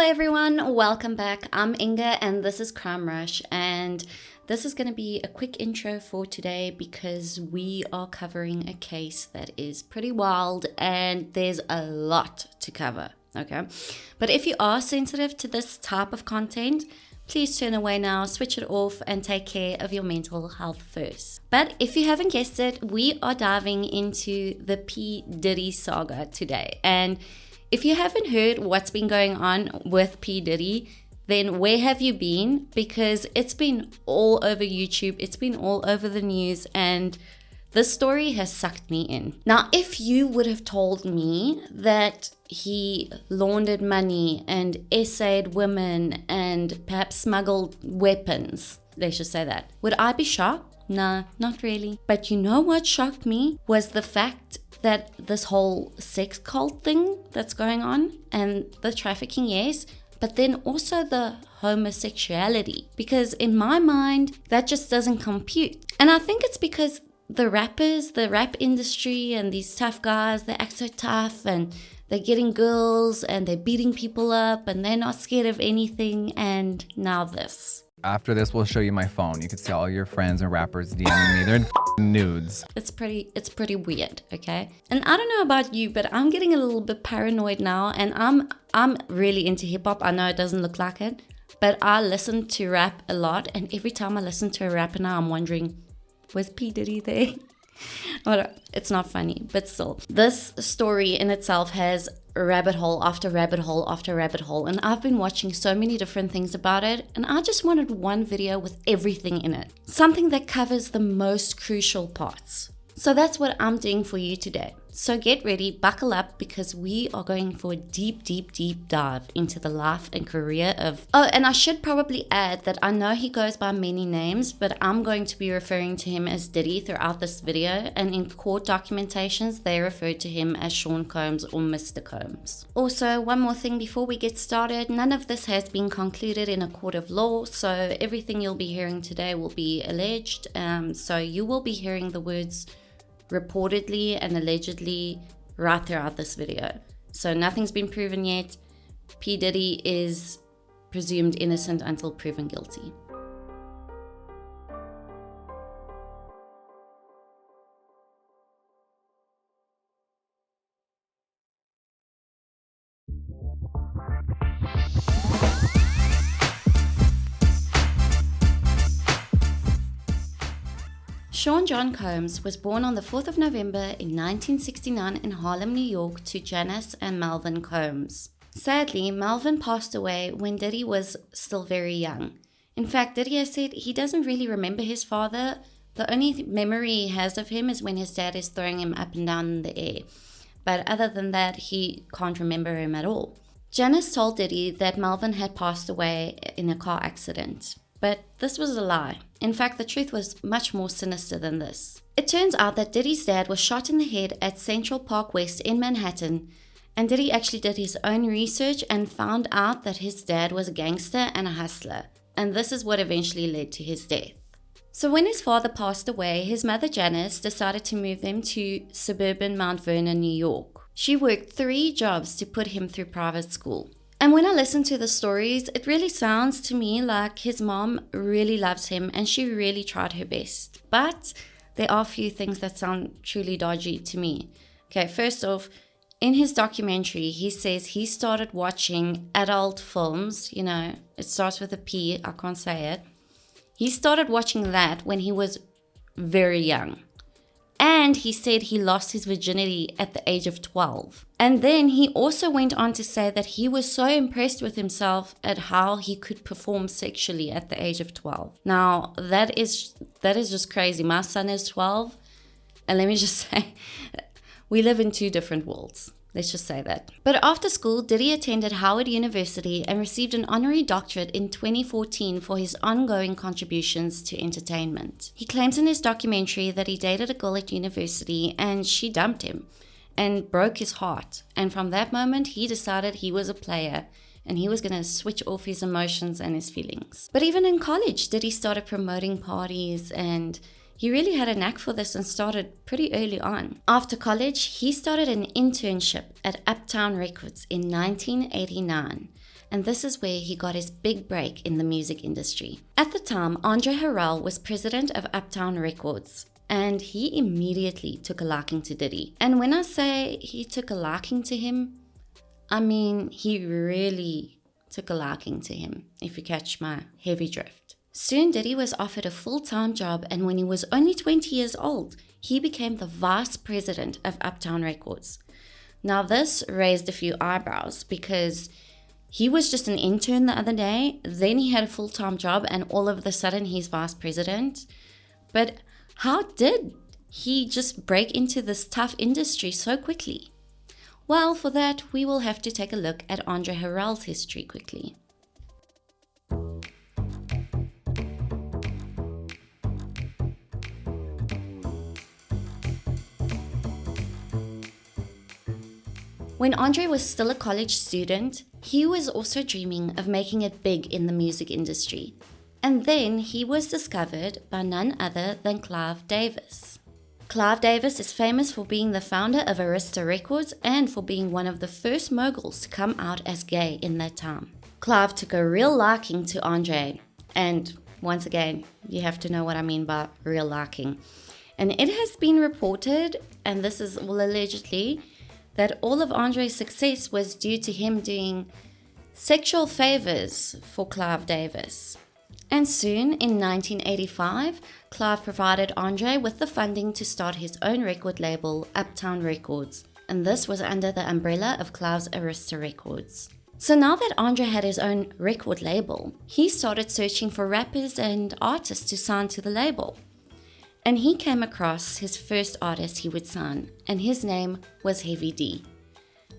everyone, welcome back. I'm Inga and this is Crime Rush, and this is going to be a quick intro for today because we are covering a case that is pretty wild and there's a lot to cover, okay? But if you are sensitive to this type of content, please turn away now, switch it off, and take care of your mental health first. But if you haven't guessed it, we are diving into the P. Diddy saga today. And if you haven't heard what's been going on with P. Diddy, then where have you been? Because it's been all over YouTube, it's been all over the news, and this story has sucked me in. Now, if you would have told me that he laundered money and essayed women and perhaps smuggled weapons, let's just say that, would I be shocked? No, not really. But you know what shocked me was the fact that this whole sex cult thing that's going on, and the trafficking, yes, but then also the homosexuality, because in my mind that just doesn't compute. And I think it's because the rappers, the rap industry, and these tough guys, they act so tough and they're getting girls and they're beating people up and they're not scared of anything, and now this. After this, we'll show you my phone. You can see all your friends and rappers DMing me. They're nudes. It's pretty weird, okay? And I don't know about you, but I'm getting a little bit paranoid now, and I'm really into hip hop. I know it doesn't look like it, but I listen to rap a lot, and every time I listen to a rapper now, I'm wondering, was P. Diddy there? Well, it's not funny, but still. This story in itself has rabbit hole after rabbit hole after rabbit hole, and I've been watching so many different things about it, and I just wanted one video with everything in it. Something that covers the most crucial parts. So that's what I'm doing for you today. So get ready, buckle up, because we are going for a deep dive into the life and career of... Oh, and I should probably add that I know he goes by many names, but I'm going to be referring to him as Diddy throughout this video, and in court documentations, they refer to him as Sean Combs or Mr. Combs. Also, one more thing before we get started, none of this has been concluded in a court of law, so everything you'll be hearing today will be alleged, so you will be hearing the words reportedly and allegedly right throughout this video. So nothing's been proven yet. P. Diddy is presumed innocent until proven guilty. Sean John Combs was born on the 4th of November in 1969 in Harlem, New York, to Janice and Melvin Combs. Sadly, Melvin passed away when Diddy was still very young. In fact, Diddy has said he doesn't really remember his father. The only memory he has of him is when his dad is throwing him up and down in the air. But other than that, he can't remember him at all. Janice told Diddy that Melvin had passed away in a car accident. But this was a lie. In fact, the truth was much more sinister than this. It turns out that Diddy's dad was shot in the head at Central Park West in Manhattan, and Diddy actually did his own research and found out that his dad was a gangster and a hustler, and this is what eventually led to his death. So when his father passed away, his mother Janice decided to move them to suburban Mount Vernon, New York. She worked 3 jobs to put him through private school. And when I listen to the stories, it really sounds to me like his mom really loves him and she really tried her best. But there are a few things that sound truly dodgy to me. Okay, first off, in his documentary, he says he started watching adult films. You know, it starts with a P, I can't say it. He started watching that when he was very young. And he said he lost his virginity at the age of 12. And then he also went on to say that he was so impressed with himself at how he could perform sexually at the age of 12. Now, that is just crazy. My son is 12. And let me just say, we live in 2 different worlds. Let's just say that. But after school, Diddy attended Howard University and received an honorary doctorate in 2014 for his ongoing contributions to entertainment. He claims in his documentary that he dated a girl at university and she dumped him and broke his heart. And from that moment, he decided he was a player and he was going to switch off his emotions and his feelings. But even in college, Diddy started promoting parties, and he really had a knack for this and started pretty early on. After college, he started an internship at Uptown Records in 1989. and this is where he got his big break in the music industry. At the time, Andre Harrell was president of Uptown Records, and he immediately took a liking to Diddy. And when I say he took a liking to him, I mean he really took a liking to him, if you catch my heavy drift. Soon Diddy was offered a full-time job, and when he was only 20 years old, he became the vice president of Uptown Records. Now this raised a few eyebrows because he was just an intern the other day, then he had a full-time job, and all of a sudden he's vice president. But how did he just break into this tough industry so quickly? Well, for that, we will have to take a look at Andre Harrell's history quickly. When Andre was still a college student, he was also dreaming of making it big in the music industry. And then he was discovered by none other than Clive Davis. Clive Davis is famous for being the founder of Arista Records and for being one of the first moguls to come out as gay in that time. Clive took a real liking to Andre, and once again, you have to know what I mean by real liking. And it has been reported, and this is all allegedly, that all of Andre's success was due to him doing sexual favors for Clive Davis. And soon, in 1985, Clive provided Andre with the funding to start his own record label, Uptown Records, and this was under the umbrella of Clive's Arista Records. So now that Andre had his own record label, he started searching for rappers and artists to sign to the label. And he came across his first artist he would sign, and his name was Keefe-D.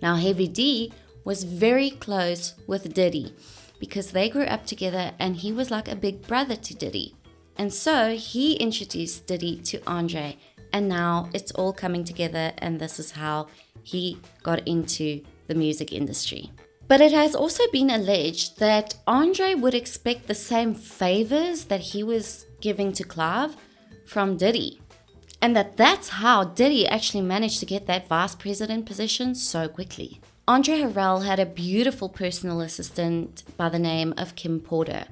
Now Keefe-D was very close with Diddy because they grew up together and he was like a big brother to Diddy. And so he introduced Diddy to Andre, and now it's all coming together, and this is how he got into the music industry. But it has also been alleged that Andre would expect the same favors that he was giving to Clive from Diddy, and that's how Diddy actually managed to get that vice president position so quickly. Andre Harrell had a beautiful personal assistant by the name of Kim Porter,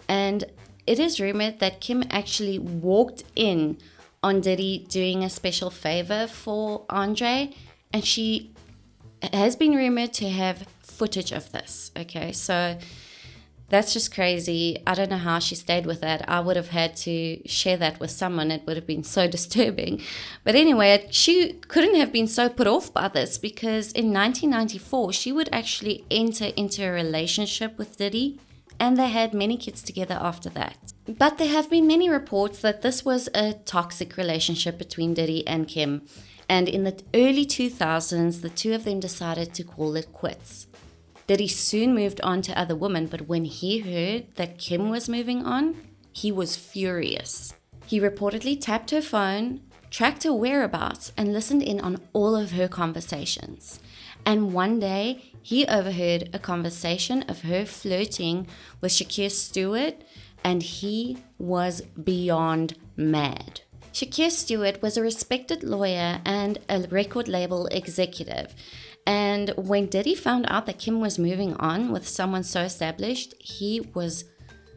and it is rumored that Kim actually walked in on Diddy doing a special favor for Andre, and she has been rumored to have footage of this. Okay, so that's just crazy. I don't know how she stayed with that. I would have had to share that with someone. It would have been so disturbing. But anyway, she couldn't have been so put off by this because in 1994, she would actually enter into a relationship with Diddy, and they had many kids together after that. But there have been many reports that this was a toxic relationship between Diddy and Kim. And in the early 2000s, the two of them decided to call it quits. Diddy soon moved on to other women, but when he heard that Kim was moving on, he was furious. He reportedly tapped her phone, tracked her whereabouts, and listened in on all of her conversations. And one day, he overheard a conversation of her flirting with Shakir Stewart, and he was beyond mad. Shakir Stewart was a respected lawyer and a record label executive. And when Diddy found out that Kim was moving on with someone so established, he was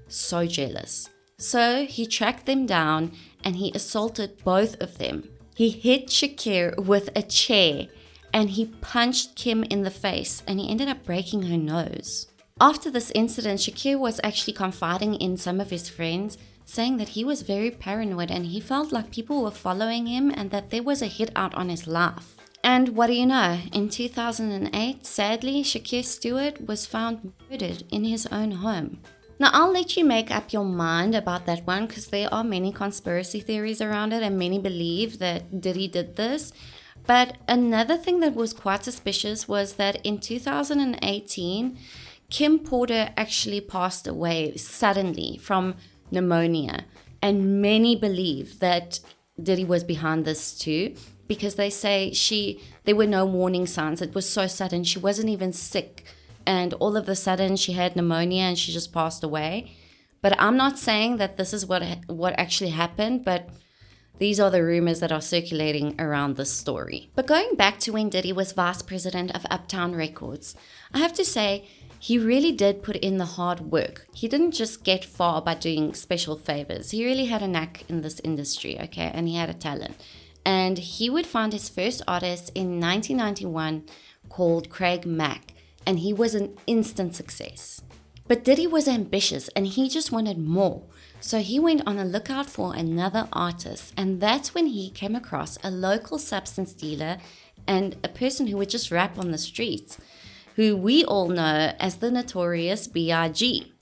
so jealous. So he tracked them down and he assaulted both of them. He hit Shakir with a chair and he punched Kim in the face, and he ended up breaking her nose. After this incident, Shakir was actually confiding in some of his friends, saying that he was very paranoid and he felt like people were following him and that there was a hit out on his life. And what do you know? In 2008, sadly, Shakir Stewart was found murdered in his own home. Now, I'll let you make up your mind about that one because there are many conspiracy theories around it and many believe that Diddy did this. But another thing that was quite suspicious was that in 2018, Kim Porter actually passed away suddenly from pneumonia. And many believe that Diddy was behind this too, because they say there were no warning signs. It was so sudden. She wasn't even sick. And all of a sudden she had pneumonia and she just passed away. But I'm not saying that this is what actually happened, but these are the rumors that are circulating around this story. But going back to when Diddy was vice president of Uptown Records, I have to say he really did put in the hard work. He didn't just get far by doing special favors. He really had a knack in this industry, okay, and he had a talent. And he would find his first artist in 1991 called Craig Mack, and he was an instant success. But Diddy was ambitious and he just wanted more. So he went on a lookout for another artist, and that's when he came across a local substance dealer and a person who would just rap on the streets, who we all know as the notorious B.I.G.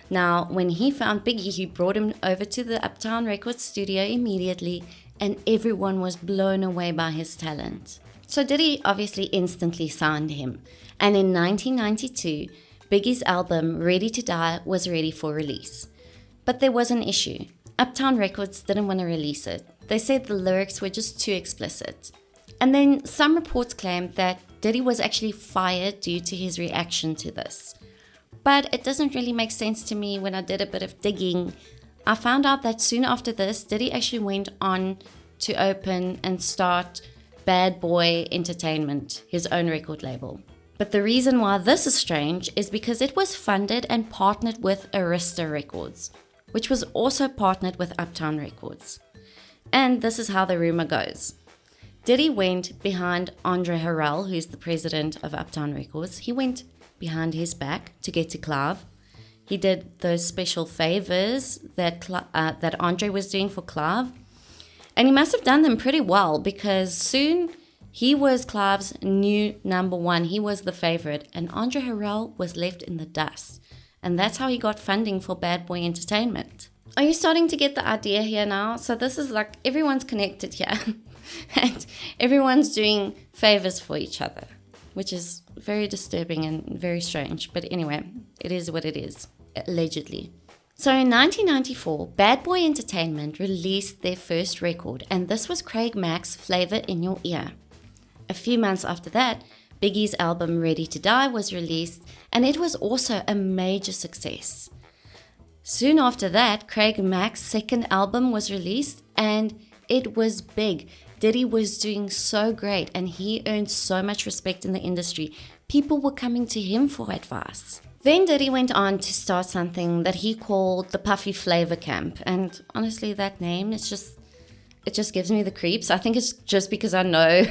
Now, when he found Biggie, he brought him over to the Uptown Records studio immediately, and everyone was blown away by his talent. So Diddy obviously instantly signed him, and in 1992, Biggie's album Ready to Die was ready for release. But there was an issue. Uptown Records didn't want to release it. They said the lyrics were just too explicit. And then some reports claimed that Diddy was actually fired due to his reaction to this. But it doesn't really make sense to me. When I did a bit of digging, I found out that soon after this, Diddy actually went on to open and start Bad Boy Entertainment, his own record label. But the reason why this is strange is because it was funded and partnered with Arista Records, which was also partnered with Uptown Records. And this is how the rumor goes. Diddy went behind Andre Harrell, who's the president of Uptown Records. He went behind his back to get to Clive. He did those special favors that Andre was doing for Clive. And he must have done them pretty well, because soon he was Clive's new number one. He was the favorite, and Andre Harrell was left in the dust. And that's how he got funding for Bad Boy Entertainment. Are you starting to get the idea here now? So this is like everyone's connected here. And everyone's doing favors for each other, which is very disturbing and very strange. But anyway, it is what it is, allegedly. So in 1994, Bad Boy Entertainment released their first record, and this was Craig Mack's Flavor in Your Ear. A few months after that, Biggie's album Ready to Die was released, and it was also a major success. Soon after that, Craig Mack's second album was released, and it was big. Diddy was doing so great, and he earned so much respect in the industry. People were coming to him for advice. Then Diddy went on to start something that he called the Puffy Flavor Camp. And honestly, that name, it just gives me the creeps. I think it's just because I know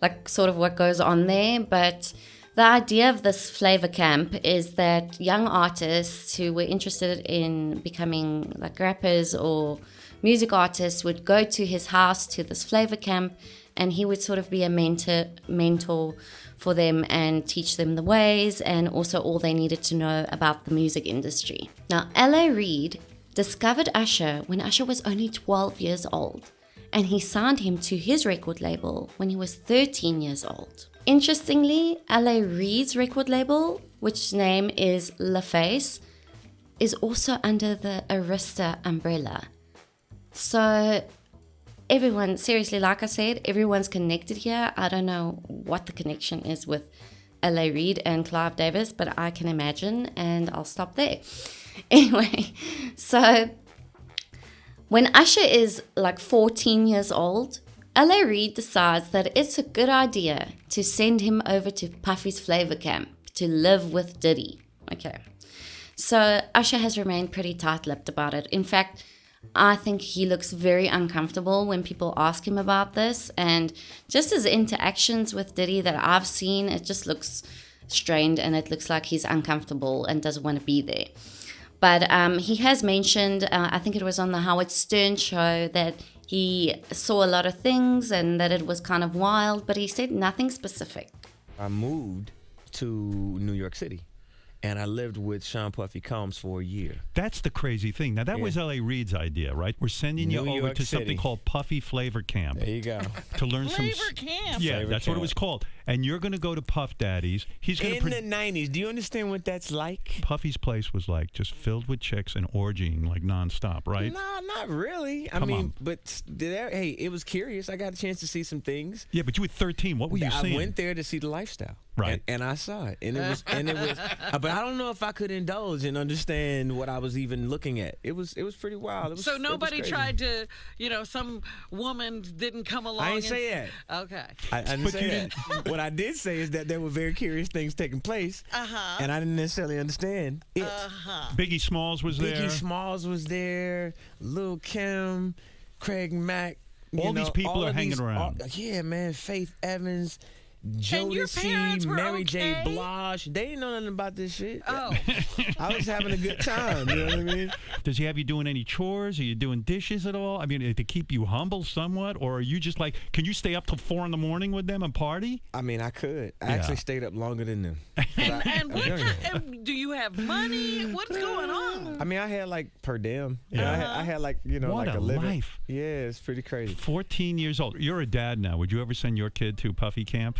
like sort of what goes on there. But the idea of this flavor camp is that young artists who were interested in becoming like rappers or music artists would go to his house, to this flavor camp, and he would sort of be a mentor for them and teach them the ways and also all they needed to know about the music industry. Now, L.A. Reid discovered Usher when Usher was only 12 years old, and he signed him to his record label when he was 13 years old. Interestingly, L.A. Reid's record label, which name is LaFace, is also under the Arista umbrella. So everyone, seriously, like I said, everyone's connected here. I don't know what the connection is with L.A. Reid and Clive Davis, but I can imagine, and I'll stop there. Anyway, so when Usher is like 14 years old, L.A. Reid decides that it's a good idea to send him over to Puffy's Flavor Camp to live with Diddy. Okay, so Usher has remained pretty tight-lipped about it. In fact, I think he looks very uncomfortable when people ask him about this, and just his interactions with Diddy that I've seen, it just looks strained and it looks like he's uncomfortable and doesn't want to be there. But he has mentioned, I think it was on the Howard Stern show, that he saw a lot of things and that it was kind of wild, but he said nothing specific. I moved to New York City, and I lived with Sean Puffy Combs for a year. That's the crazy thing. Now, that was L.A. Reid's idea, right? We're sending you over to something called Puffy Flavor Camp. There you go. To learn Flavor Camp. Yeah, Flavor that's Camp. what it was called. And you're going to go to Puff Daddy's. He's going In the 90s, do you understand what that's like? Puffy's place was like just filled with chicks and orgying like nonstop, right? No, not really. I Come mean, on. but hey, it was curious. I got a chance to see some things. Yeah, but you were 13. What were you I seeing? went there to see the lifestyle. Right. And I saw it, and it was, but I don't know if I could indulge and understand what I was even looking at. It was pretty wild. So nobody tried to, some woman didn't come along. I didn't say that. Okay. I didn't say that. What I did say is that there were very curious things taking place, and I didn't necessarily understand it. Biggie Smalls was there. Biggie Smalls was there. Lil' Kim, Craig Mack. All these people are hanging around. Yeah, man. Faith Evans. Jodeci, Mary J. Blige, they didn't know nothing about this shit. Oh. I was having a good time, you know what I mean? Does he have you doing any chores? Are you doing dishes at all? I mean, to keep you humble somewhat? Or are you just like, can you stay up till 4 a.m. with them and party? I mean, I could. I actually stayed up longer than them. And do you have money? What's going on? I mean, I had like per diem. I had like, what like a living. life. Yeah, it's pretty crazy. 14 years old. You're a dad now. Would you ever send your kid to Puffy camp?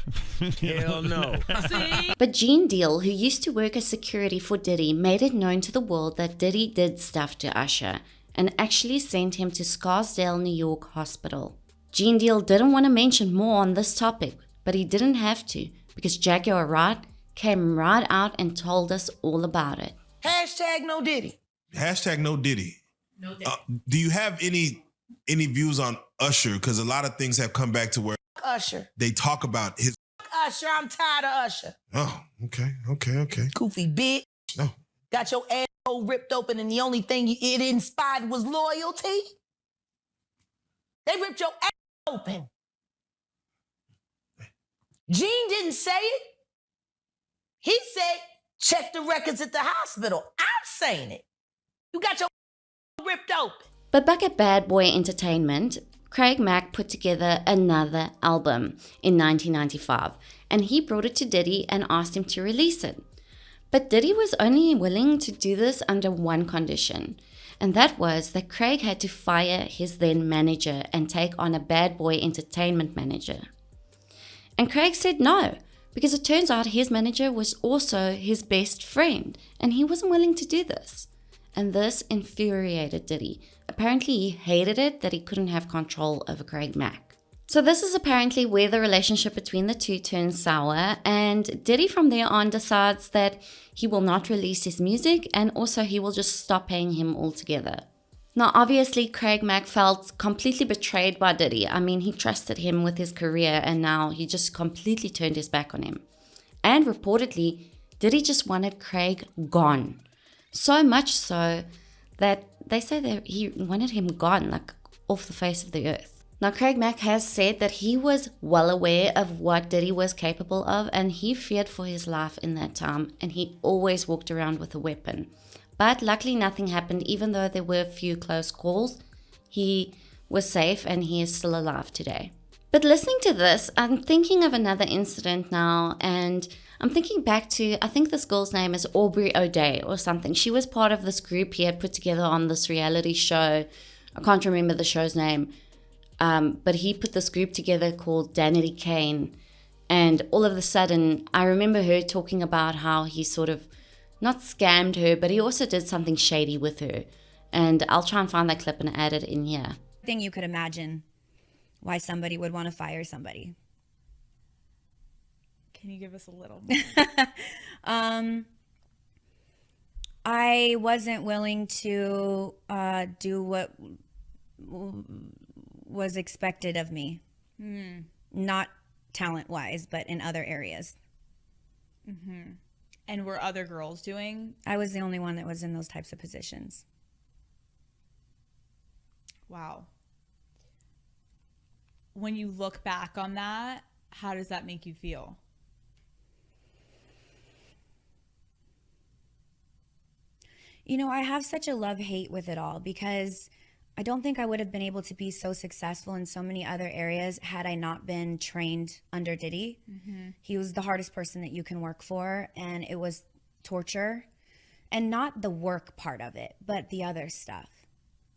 Hell no. See? But Gene Deal, who used to work as security for Diddy, made it known to the world that Diddy did stuff to Usher and actually sent him to Scarsdale, New York hospital. Gene Deal didn't want to mention more on this topic, but he didn't have to because Jaguar Wright came right out and told us all about it. Hashtag no Diddy. Hashtag no Diddy. No Diddy. Do you have any views on Usher? Because a lot of things have come back to where Usher. they talk about his. Usher, I'm tired of Usher. Oh, okay. Goofy bitch. No. Got your asshole ripped open and the only thing it inspired was loyalty. They ripped your ass open. Gene didn't say it. He said, check the records at the hospital. I'm saying it. You got your ripped open. But back at Bad Boy Entertainment, Craig Mack put together another album in 1995, and he brought it to Diddy and asked him to release it. But Diddy was only willing to do this under one condition, and that was that Craig had to fire his then manager and take on a Bad Boy Entertainment manager. And Craig said no, because it turns out his manager was also his best friend, and he wasn't willing to do this. And this infuriated Diddy. Apparently he hated it that he couldn't have control over Craig Mack. So this is apparently where the relationship between the two turns sour, and Diddy from there on decides that he will not release his music, and also he will just stop paying him altogether. Now obviously Craig Mack felt completely betrayed by Diddy. I mean, he trusted him with his career and now he just completely turned his back on him. And reportedly, Diddy just wanted Craig gone. So much so that they say that he wanted him gone, like off the face of the earth. Now, Craig Mack has said that he was well aware of what Diddy was capable of and he feared for his life in that time and he always walked around with a weapon. But luckily nothing happened, even though there were a few close calls. He was safe and he is still alive today. But listening to this, I'm thinking of another incident now, and I'm thinking back to, I think this girl's name is Aubrey O'Day or something. She was part of this group he had put together on this reality show. I can't remember the show's name, but he put this group together called Danity Kane. And all of a sudden, I remember her talking about how he sort of not scammed her, but he also did something shady with her. And I'll try and find that clip and add it in here. I think you could imagine why somebody would want to fire somebody. Can you give us a little? I wasn't willing to do what was expected of me. Not talent-wise, but in other areas. Mm-hmm. And were other girls doing? I was the only one that was in those types of positions. Wow. When you look back on that, how does that make you feel? You know, I have such a love-hate with it all because I don't think I would have been able to be so successful in so many other areas had I not been trained under Diddy. Mm-hmm. He was the hardest person that you can work for, and it was torture. And not the work part of it, but the other stuff.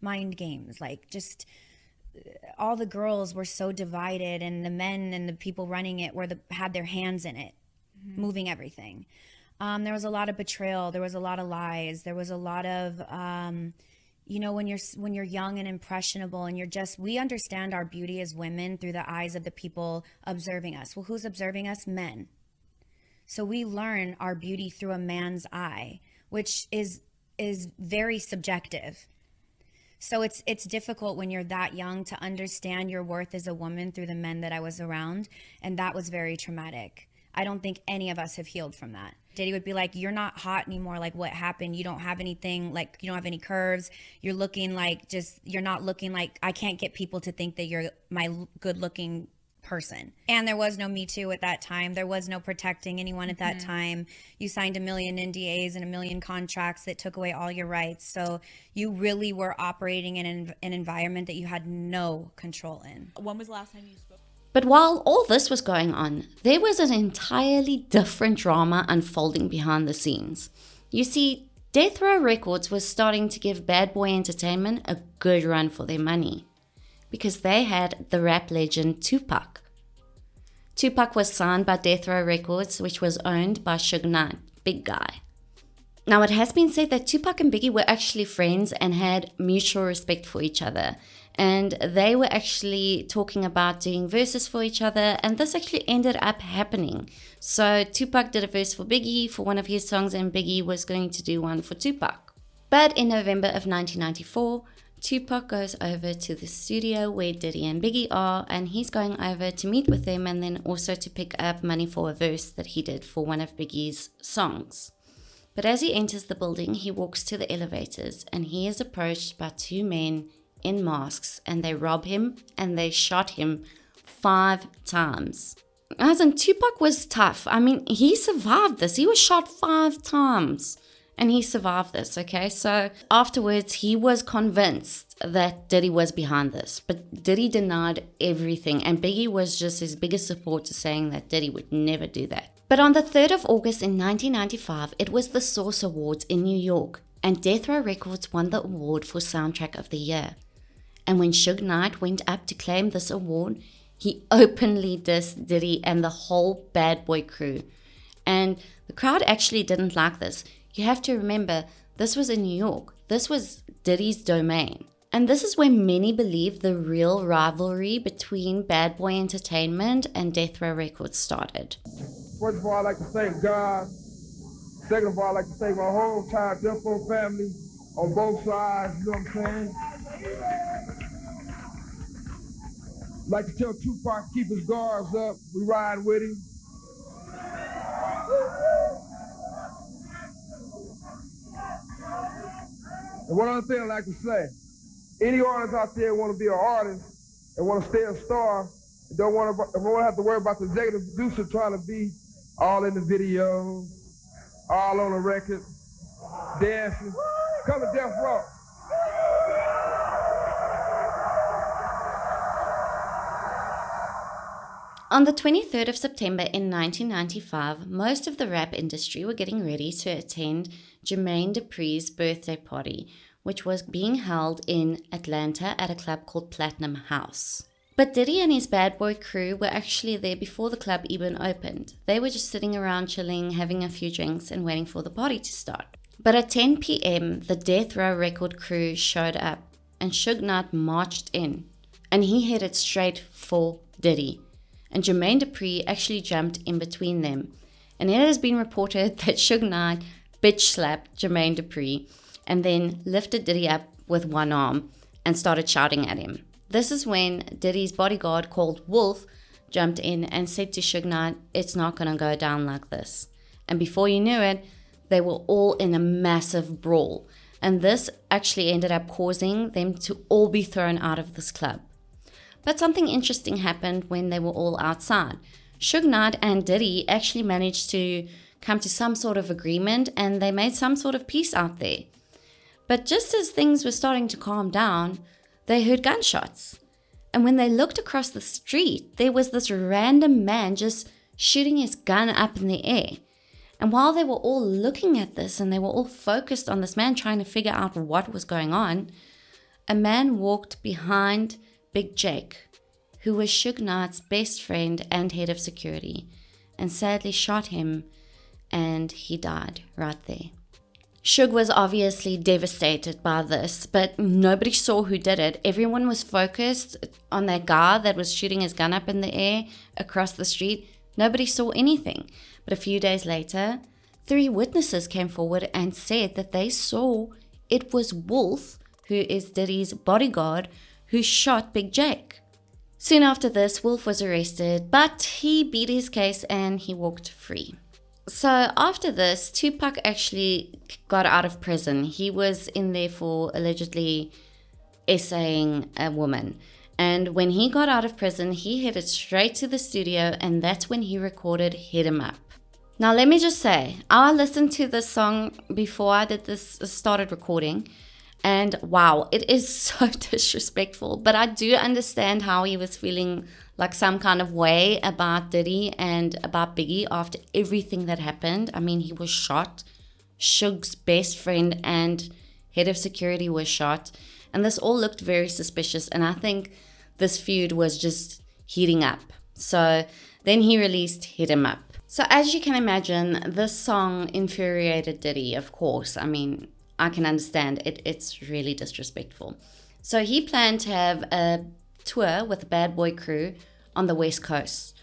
Mind games, like just all the girls were so divided, and the men and the people running it had their hands in it, moving everything. There was a lot of betrayal. There was a lot of lies. There was a lot of, you know, when you're young and impressionable and we understand our beauty as women through the eyes of the people observing us. Well, who's observing us? Men. So we learn our beauty through a man's eye, which is very subjective. So it's difficult when you're that young to understand your worth as a woman through the men that I was around, and that was very traumatic. I don't think any of us have healed from that. Diddy would be like, you're not hot anymore. Like, what happened? You don't have anything, like, you don't have any curves. You're looking like you're not looking like, I can't get people to think that you're my good looking person. And there was no Me Too at that time. There was no protecting anyone at that time. You signed a million NDAs and a million contracts that took away all your rights. So you really were operating in an environment that you had no control in. When was the last time you spoke? But while all this was going on, there was an entirely different drama unfolding behind the scenes. You see, Death Row Records was starting to give Bad Boy Entertainment a good run for their money, because they had the rap legend Tupac. Tupac was signed by Death Row Records, which was owned by Suge Knight, Big Guy. Now, it has been said that Tupac and Biggie were actually friends and had mutual respect for each other. And they were actually talking about doing verses for each other, and this actually ended up happening. So Tupac did a verse for Biggie for one of his songs, and Biggie was going to do one for Tupac. But in November of 1994, Tupac goes over to the studio where Diddy and Biggie are, and he's going over to meet with them and then also to pick up money for a verse that he did for one of Biggie's songs. But as he enters the building, he walks to the elevators and he is approached by two men in masks, and they rob him and they shot him 5 times. As in, Tupac was tough. I mean, he survived this. He was shot 5 times. And he survived this, okay? So afterwards, he was convinced that Diddy was behind this. But Diddy denied everything. And Biggie was just his biggest supporter, saying that Diddy would never do that. But on the 3rd of August in 1995, it was the Source Awards in New York. And Death Row Records won the award for Soundtrack of the Year. And when Suge Knight went up to claim this award, he openly dissed Diddy and the whole Bad Boy crew. And the crowd actually didn't like this. You have to remember, this was in New York. This was Diddy's domain. And this is where many believe the real rivalry between Bad Boy Entertainment and Death Row Records started. First of all, I'd like to thank God. Second of all, I'd like to thank my whole entire Death Row family on both sides, you know what I'm saying? I'd like to tell Tupac to keep his guards up. We ride with him. And one other thing I'd like to say, any artists out there want to be an artist and want to stay a star, don't want to have to worry about the executive producer trying to be all in the video, all on the record, dancing. Come to Death Row. On the 23rd of September in 1995, most of the rap industry were getting ready to attend Jermaine Dupri's birthday party, which was being held in Atlanta at a club called Platinum House. But Diddy and his Bad Boy crew were actually there before the club even opened. They were just sitting around chilling, having a few drinks and waiting for the party to start. But at 10 p.m., the Death Row record crew showed up and Suge Knight marched in, and he headed straight for Diddy. And Jermaine Dupri actually jumped in between them. And it has been reported that Suge Knight bitch slapped Jermaine Dupri and then lifted Diddy up with one arm and started shouting at him. This is when Diddy's bodyguard called Wolf jumped in and said to Suge Knight, "It's not going to go down like this." And before you knew it, they were all in a massive brawl. And this actually ended up causing them to all be thrown out of this club. But something interesting happened when they were all outside. Suge Knight and Diddy actually managed to come to some sort of agreement and they made some sort of peace out there. But just as things were starting to calm down, they heard gunshots. And when they looked across the street, there was this random man just shooting his gun up in the air. And while they were all looking at this and they were all focused on this man trying to figure out what was going on, a man walked behind Big Jake, who was Suge Knight's best friend and head of security, and sadly shot him, and he died right there. Suge was obviously devastated by this, but nobody saw who did it. Everyone was focused on that guy that was shooting his gun up in the air across the street. Nobody saw anything. But a few days later, 3 witnesses came forward and said that they saw it was Wolf, who is Diddy's bodyguard, who shot Big Jake. Soon after this, Wolf was arrested, but he beat his case and he walked free. So after this, Tupac actually got out of prison. He was in there for allegedly essaying a woman. And when he got out of prison, he headed straight to the studio, and that's when he recorded Hit 'Em Up. Now, let me just say, I listened to this song before I started recording, and wow, it is so disrespectful. But I do understand how he was feeling like some kind of way about Diddy and about Biggie after everything that happened. I mean, he was shot. Suge's best friend and head of security was shot. And this all looked very suspicious. And I think this feud was just heating up. So then he released Hit 'Em Up. So as you can imagine, this song infuriated Diddy, of course. I mean, I can understand it. It's really disrespectful. So he planned to have a tour with the Bad Boy crew on the West Coast.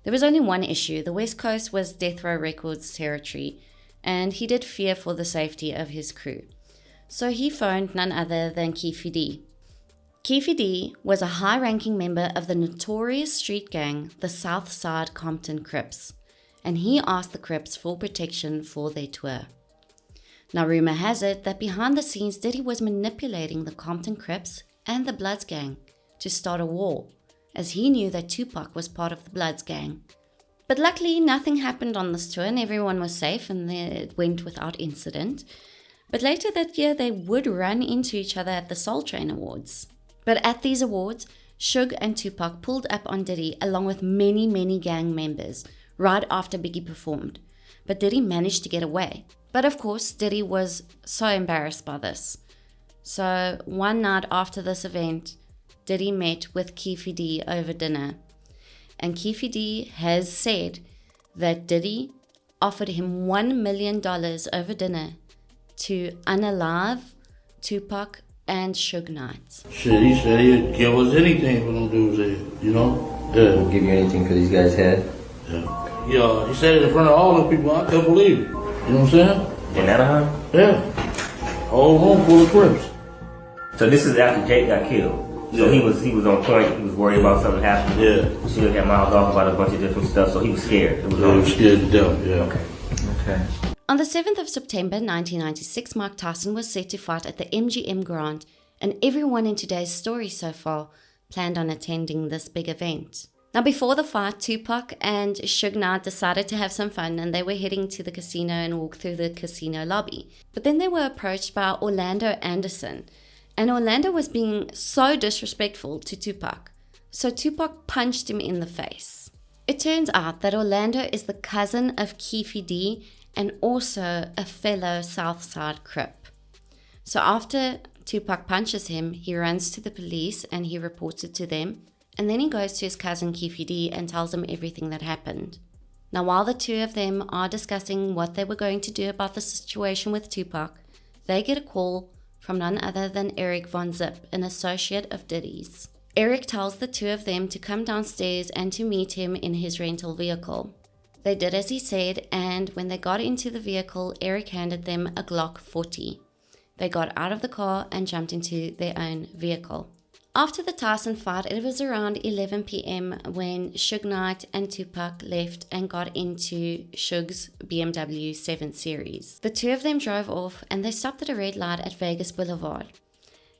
There was only one issue. The West Coast was Death Row Records territory, and he did fear for the safety of his crew. So he phoned none other than Keefe-D. Keefe-D was a high-ranking member of the notorious street gang, the South Side Compton Crips, and he asked the Crips for protection for their tour. Now, rumor has it that behind the scenes, Diddy was manipulating the Compton Crips and the Bloods gang to start a war, as he knew that Tupac was part of the Bloods gang. But luckily, nothing happened on this tour and everyone was safe and it went without incident. But later that year, they would run into each other at the Soul Train Awards. But at these awards, Suge and Tupac pulled up on Diddy along with many gang members right after Biggie performed. But Diddy managed to get away. But of course, Diddy was so embarrassed by this. So one night after this event, Diddy met with Keefe-D over dinner. And Keefe-D has said that Diddy offered him $1 million over dinner to unalive Tupac and Suge Knight. Shit, he said he'd give us anything for them dudes there, you know? Yeah. He'll give you anything for these guys' head? Yeah, he said it in front of all the people. I couldn't believe it. You know what I'm saying? In Anaheim? Yeah. Whole room full of Crips. So this is after Jake got killed. So he was on point. He was worried about something happening. Yeah. Suge had miles off about a bunch of different stuff, so he was scared. He was scared to death. Yeah. Okay. On the 7th of September 1996, Mike Tyson was set to fight at the MGM Grand, and everyone in today's story so far planned on attending this big event. Now, before the fight, Tupac and Suge Knight decided to have some fun, and they were heading to the casino and walk through the casino lobby. But then they were approached by Orlando Anderson, and Orlando was being so disrespectful to Tupac. So Tupac punched him in the face. It turns out that Orlando is the cousin of Keefe-D and also a fellow Southside Crip. So after Tupac punches him, he runs to the police and he reports it to them. And then he goes to his cousin Keefe-D and tells him everything that happened. Now, while the two of them are discussing what they were going to do about the situation with Tupac, they get a call from none other than Eric Von Zip, an associate of Diddy's. Eric tells the two of them to come downstairs and to meet him in his rental vehicle. They did as he said, and when they got into the vehicle, Eric handed them a Glock 40. They got out of the car and jumped into their own vehicle. After the Tyson fight, it was around 11 p.m. when Suge Knight and Tupac left and got into Suge's BMW 7 Series. The two of them drove off and they stopped at a red light at Vegas Boulevard.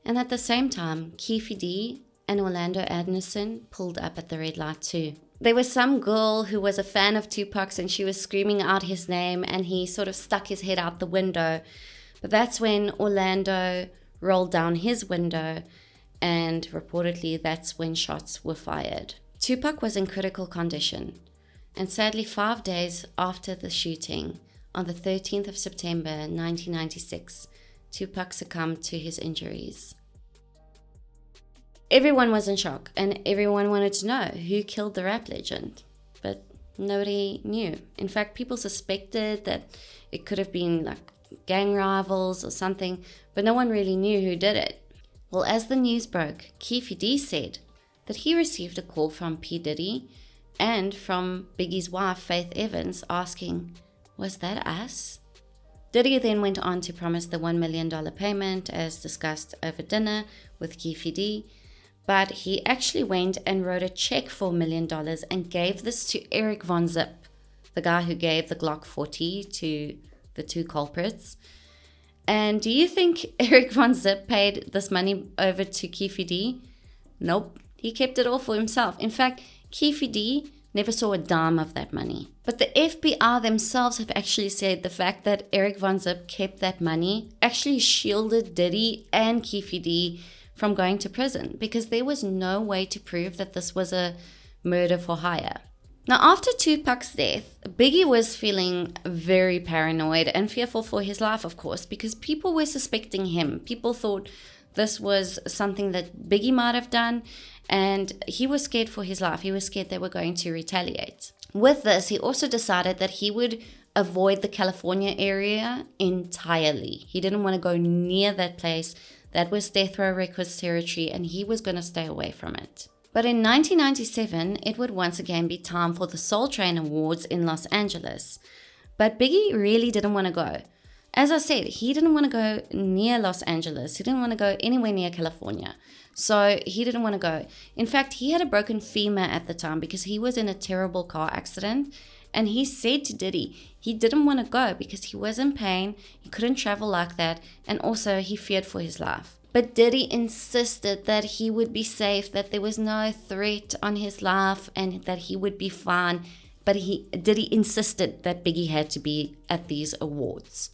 And at the same time, Keefe-D and Orlando Anderson pulled up at the red light too. There was some girl who was a fan of Tupac's and she was screaming out his name and he sort of stuck his head out the window. But that's when Orlando rolled down his window, and reportedly that's when shots were fired. Tupac was in critical condition, and sadly 5 days after the shooting, on the 13th of September 1996, Tupac succumbed to his injuries. Everyone was in shock, and everyone wanted to know who killed the rap legend, but nobody knew. In fact, people suspected that it could have been like gang rivals or something, but no one really knew who did it. Well, as the news broke, Keefe-D said that he received a call from P. Diddy and from Biggie's wife, Faith Evans, asking, "Was that us?" Diddy then went on to promise the $1 million payment as discussed over dinner with Keefe-D, but he actually went and wrote a check for $1 million and gave this to Eric Von Zip, the guy who gave the Glock 40 to the two culprits. And do you think Eric Von Zip paid this money over to Keefe-D? Nope, he kept it all for himself. In fact, Keefe-D never saw a dime of that money. But the FBI themselves have actually said the fact that Eric Von Zip kept that money actually shielded Diddy and Keefe-D from going to prison, because there was no way to prove that this was a murder for hire. Now, after Tupac's death, Biggie was feeling very paranoid and fearful for his life, of course, because people were suspecting him. People thought this was something that Biggie might have done, and he was scared for his life. He was scared they were going to retaliate. With this, he also decided that he would avoid the California area entirely. He didn't want to go near that place. That was Death Row Records territory, and he was going to stay away from it. But in 1997, it would once again be time for the Soul Train Awards in Los Angeles. But Biggie really didn't want to go. As I said, he didn't want to go near Los Angeles. He didn't want to go anywhere near California. So he didn't want to go. In fact, he had a broken femur at the time because he was in a terrible car accident. And he said to Diddy, he didn't want to go because he was in pain, he couldn't travel like that, and also he feared for his life. But Diddy insisted that he would be safe, that there was no threat on his life, and that he would be fine. But Diddy insisted that Biggie had to be at these awards.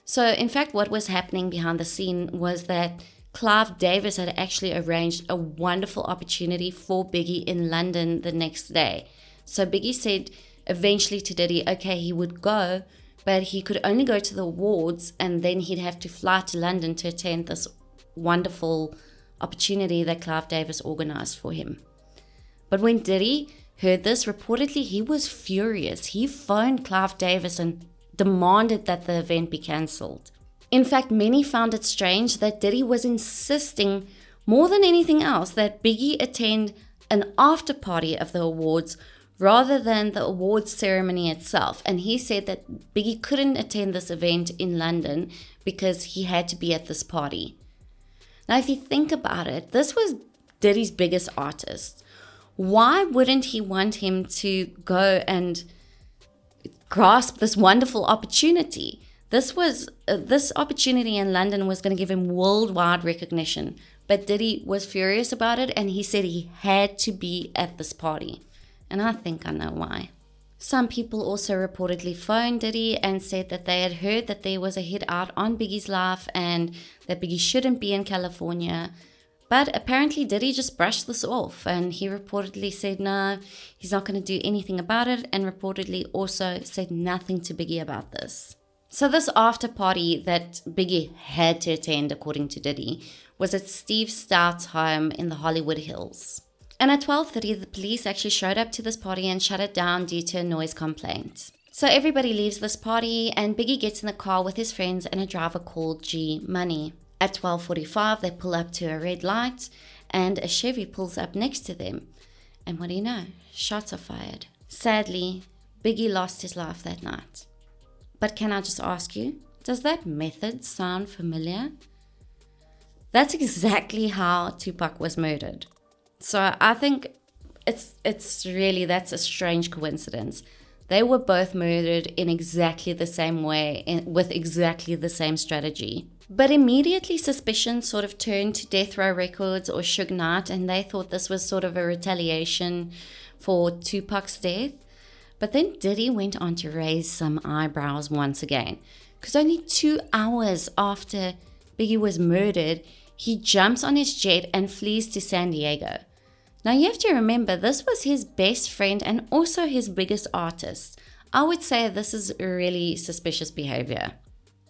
So, in fact, what was happening behind the scene was that Clive Davis had actually arranged a wonderful opportunity for Biggie in London the next day. So Biggie said eventually to Diddy, okay, he would go, but he could only go to the awards, and then he'd have to fly to London to attend this wonderful opportunity that Clive Davis organized for him. But when Diddy heard this, reportedly he was furious. He phoned Clive Davis and demanded that the event be cancelled. In fact, many found it strange that Diddy was insisting more than anything else that Biggie attend an after party of the awards rather than the awards ceremony itself. And he said that Biggie couldn't attend this event in London because he had to be at this party. Now, if you think about it, this was Diddy's biggest artist. Why wouldn't he want him to go and grasp this wonderful opportunity? This opportunity in London was going to give him worldwide recognition. But Diddy was furious about it, and he said he had to be at this party. And I think I know why. Some people also reportedly phoned Diddy and said that they had heard that there was a hit out on Biggie's life and that Biggie shouldn't be in California. But apparently Diddy just brushed this off, and he reportedly said no, he's not going to do anything about it, and reportedly also said nothing to Biggie about this. So this after party that Biggie had to attend, according to Diddy, was at Steve Stout's home in the Hollywood Hills. And at 12:30, the police actually showed up to this party and shut it down due to a noise complaint. So everybody leaves this party, and Biggie gets in the car with his friends and a driver called G Money. At 12:45, they pull up to a red light, and a Chevy pulls up next to them. And what do you know? Shots are fired. Sadly, Biggie lost his life that night. But can I just ask you, does that method sound familiar? That's exactly how Tupac was murdered. So I think that's a strange coincidence. They were both murdered in exactly the same way, with exactly the same strategy. But immediately suspicion sort of turned to Death Row Records or Suge Knight, and they thought this was sort of a retaliation for Tupac's death. But then Diddy went on to raise some eyebrows once again, because only 2 hours after Biggie was murdered, he jumps on his jet and flees to San Diego. Now you have to remember, this was his best friend and also his biggest artist. I would say this is really suspicious behavior.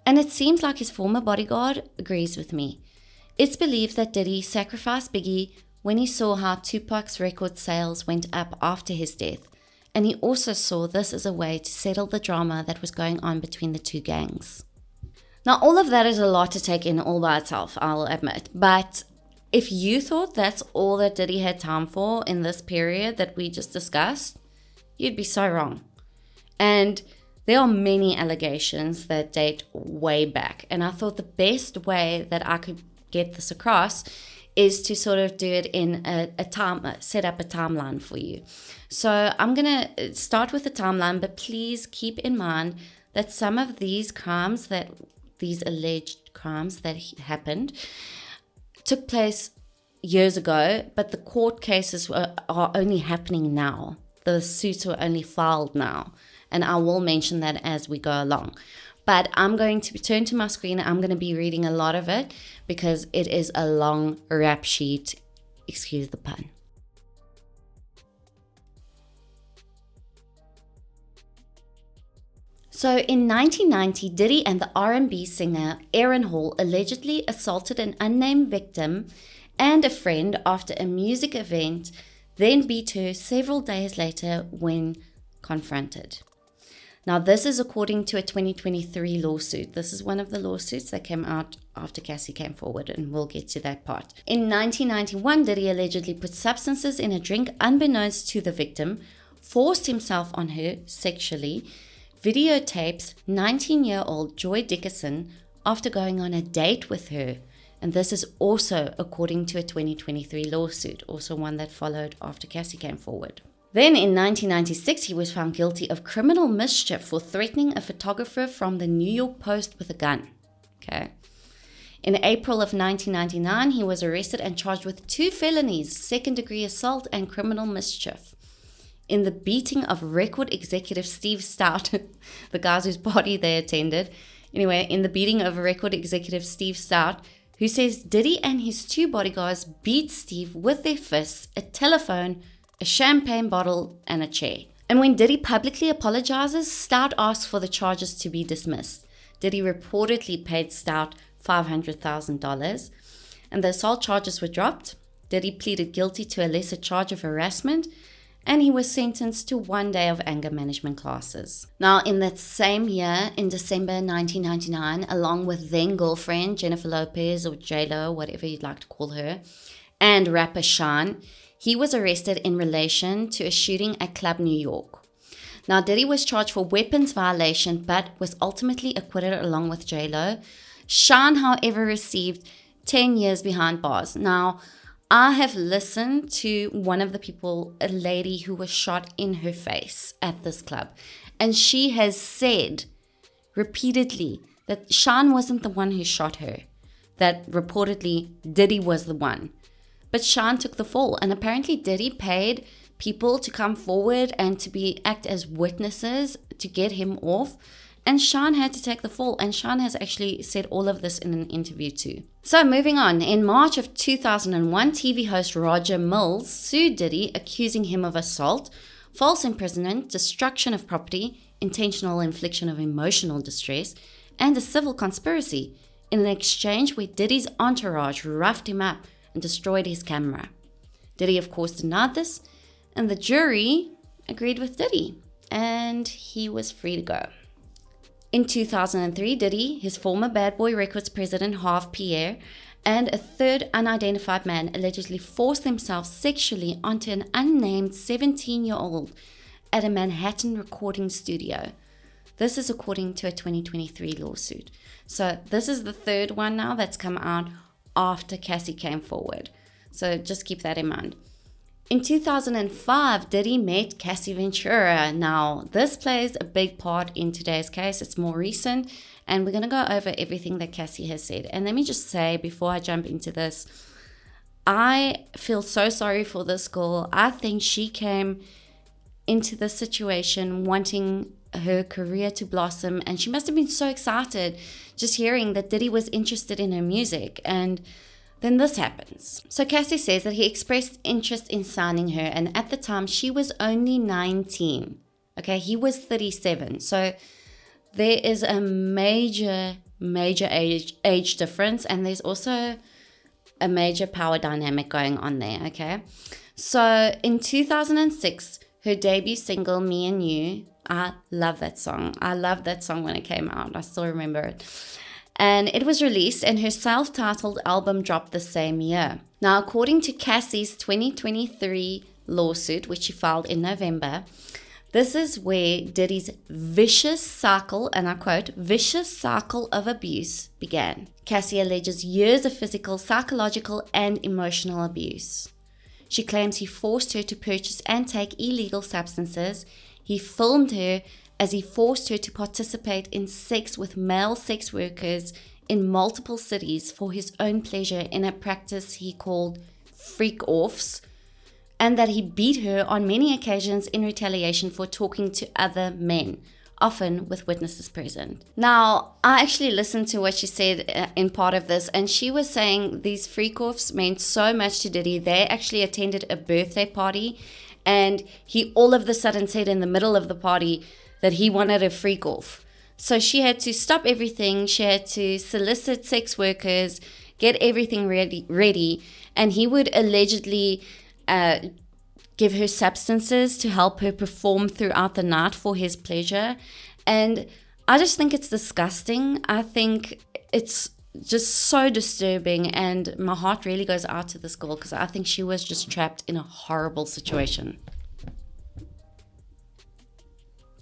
And it seems like his former bodyguard agrees with me. It's believed that Diddy sacrificed Biggie when he saw how Tupac's record sales went up after his death. And he also saw this as a way to settle the drama that was going on between the two gangs. Now, all of that is a lot to take in all by itself, I'll admit. But if you thought that's all that Diddy had time for in this period that we just discussed, you'd be so wrong. And there are many allegations that date way back. And I thought the best way that I could get this across is to sort of do it in set up a timeline for you. So I'm going to start with the timeline, but please keep in mind that some of these alleged crimes that happened took place years ago, but the court cases are only happening now. The suits were only filed now. And I will mention that as we go along. But I'm going to turn to my screen. I'm going to be reading a lot of it because it is a long rap sheet. Excuse the pun. So in 1990, Diddy and the R&B singer Aaron Hall allegedly assaulted an unnamed victim and a friend after a music event, then beat her several days later when confronted. Now, this is according to a 2023 lawsuit. This is one of the lawsuits that came out after Cassie came forward, and we'll get to that part. In 1991, Diddy allegedly put substances in a drink unbeknownst to the victim, forced himself on her sexually, videotapes 19-year-old Joy Dickerson after going on a date with her. And this is also according to a 2023 lawsuit, also one that followed after Cassie came forward. Then in 1996, he was found guilty of criminal mischief for threatening a photographer from the New York Post with a gun. Okay. In April of 1999, he was arrested and charged with 2 felonies, second-degree assault and criminal mischief. In the beating of record executive Steve Stout, the guys whose party they attended, anyway, in the beating of record executive Steve Stout, who says Diddy and his 2 bodyguards beat Steve with their fists, a telephone, a champagne bottle, and a chair. And when Diddy publicly apologizes, Stout asks for the charges to be dismissed. Diddy reportedly paid Stout $500,000, and the assault charges were dropped. Diddy pleaded guilty to a lesser charge of harassment, and he was sentenced to 1 day of anger management classes. Now, in that same year, in December 1999, along with then-girlfriend Jennifer Lopez, or J-Lo, whatever you'd like to call her, and rapper Sean, he was arrested in relation to a shooting at Club New York. Now, Diddy was charged for weapons violation, but was ultimately acquitted along with J-Lo. Sean, however, received 10 years behind bars. Now, I have listened to one of the people, a lady who was shot in her face at this club, and she has said repeatedly that Sean wasn't the one who shot her, that reportedly Diddy was the one. But Sean took the fall, and apparently Diddy paid people to come forward and to act as witnesses to get him off, and Sean had to take the fall, and Sean has actually said all of this in an interview too. So moving on, in March of 2001, TV host Roger Mills sued Diddy, accusing him of assault, false imprisonment, destruction of property, intentional infliction of emotional distress, and a civil conspiracy in an exchange where Diddy's entourage roughed him up and destroyed his camera. Diddy, of course, denied this, and the jury agreed with Diddy, and he was free to go. In 2003, Diddy, his former Bad Boy Records president Harve Pierre, and a third unidentified man allegedly forced themselves sexually onto an unnamed 17-year-old at a Manhattan recording studio. This is according to a 2023 lawsuit. So this is the third one now that's come out after Cassie came forward. So just keep that in mind. In 2005, Diddy met Cassie Ventura. Now, this plays a big part in today's case. It's more recent, and we're going to go over everything that Cassie has said. And let me just say, before I jump into this, I feel so sorry for this girl. I think she came into this situation wanting her career to blossom, and she must have been so excited just hearing that Diddy was interested in her music, and then this happens. So Cassie says that he expressed interest in signing her, and at the time she was only 19. Okay, he was 37. So there is a major age difference, and there's also a major power dynamic going on there, okay? So in 2006, her debut single, Me and You, I love that song. I loved that song when it came out. I still remember it. and it was released, and her self-titled album dropped the same year. Now, according to Cassie's 2023 lawsuit, which she filed in November, this is where Diddy's vicious cycle, and I quote, vicious cycle of abuse began. Cassie alleges years of physical, psychological, and emotional abuse. She claims he forced her to purchase and take illegal substances. He filmed her as he forced her to participate in sex with male sex workers in multiple cities for his own pleasure in a practice he called freak-offs, and that he beat her on many occasions in retaliation for talking to other men, often with witnesses present. Now, I actually listened to what she said in part of this, and she was saying these freak-offs meant so much to Diddy. They actually attended a birthday party, and he all of a sudden said in the middle of the party that he wanted a freak-off. So she had to stop everything. She had to solicit sex workers, get everything ready, and he would allegedly give her substances to help her perform throughout the night for his pleasure. And I just think it's disgusting. I think it's just so disturbing, and my heart really goes out to this girl because I think she was just trapped in a horrible situation.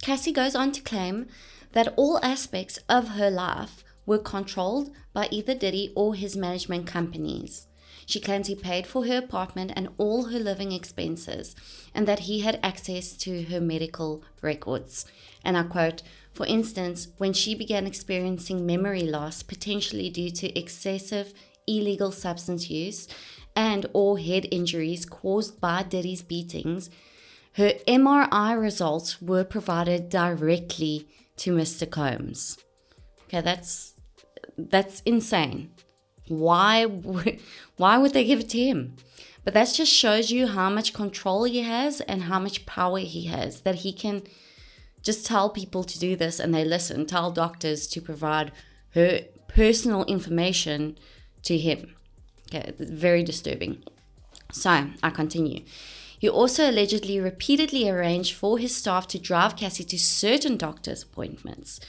Cassie goes on to claim that all aspects of her life were controlled by either Diddy or his management companies. She claims he paid for her apartment and all her living expenses, and that he had access to her medical records. And I quote, for instance, when she began experiencing memory loss, potentially due to excessive illegal substance use and or head injuries caused by Diddy's beatings, her MRI results were provided directly to Mr. Combs. Okay, that's insane. Why would they give it to him? But that just shows you how much control he has and how much power he has, that he can just tell people to do this and they listen, tell doctors to provide her personal information to him. Okay, very disturbing. So, I continue. He also allegedly repeatedly arranged for his staff to drive Cassie to certain doctor's appointments,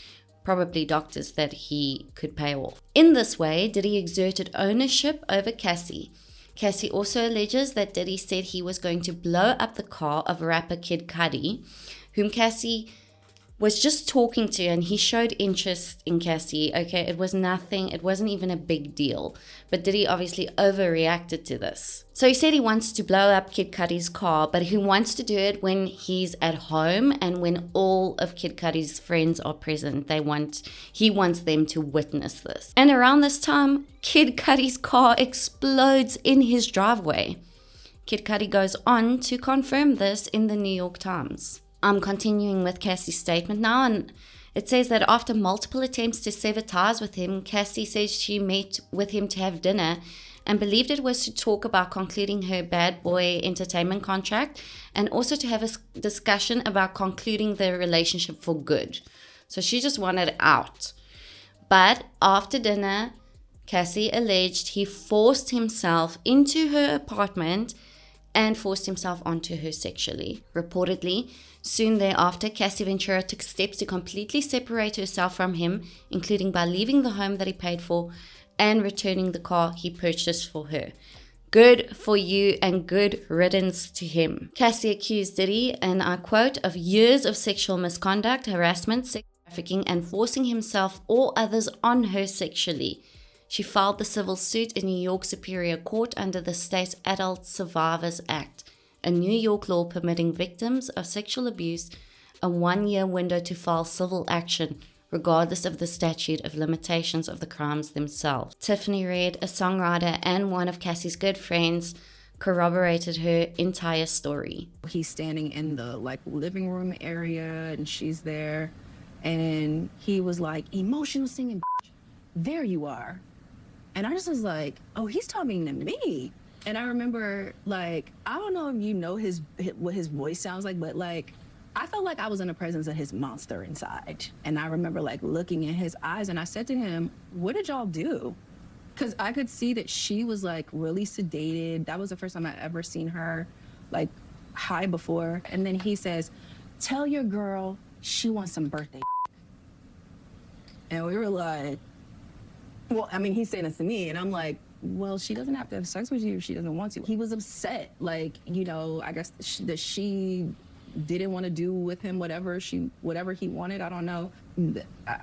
probably doctors that he could pay off. In this way, Diddy exerted ownership over Cassie. Cassie also alleges that Diddy said he was going to blow up the car of rapper Kid Cudi, whom Cassie was just talking to, and he showed interest in Cassie. Okay, it was nothing, it wasn't even a big deal. But Diddy obviously overreacted to this. So he said he wants to blow up Kid Cudi's car, but he wants to do it when he's at home and when all of Kid Cudi's friends are present. He wants them to witness this. And around this time, Kid Cudi's car explodes in his driveway. Kid Cudi goes on to confirm this in the New York Times. I'm continuing with Cassie's statement now, and it says that after multiple attempts to sever ties with him, Cassie says she met with him to have dinner and believed it was to talk about concluding her Bad Boy Entertainment contract and also to have a discussion about concluding the relationship for good. So she just wanted out. But after dinner, Cassie alleged he forced himself into her apartment and forced himself onto her sexually. Reportedly, soon thereafter, Cassie Ventura took steps to completely separate herself from him, including by leaving the home that he paid for and returning the car he purchased for her. Good for you and good riddance to him. Cassie accused Diddy, and I quote, of years of sexual misconduct, harassment, sex trafficking, and forcing himself or others on her sexually. She filed the civil suit in New York Superior Court under the state's Adult Survivors Act, a New York law permitting victims of sexual abuse a 1-year window to file civil action, regardless of the statute of limitations of the crimes themselves. Tiffany Red, a songwriter and one of Cassie's good friends, corroborated her entire story. He's standing in the living room area and she's there, and he was like, emotional singing, there you are. And I just was like, oh, he's talking to me. And I remember, I don't know if you know what his voice sounds like, but I felt like I was in the presence of his monster inside. And I remember looking in his eyes, and I said to him, what did y'all do? Because I could see that she was really sedated. That was the first time I ever seen her high before. And then he says, tell your girl she wants some birthday. And we were like, Well, I mean, he's saying this to me, and I'm like, well, she doesn't have to have sex with you if she doesn't want to. He was upset, like, you know, I guess that she didn't want to do with him whatever he wanted. I don't know.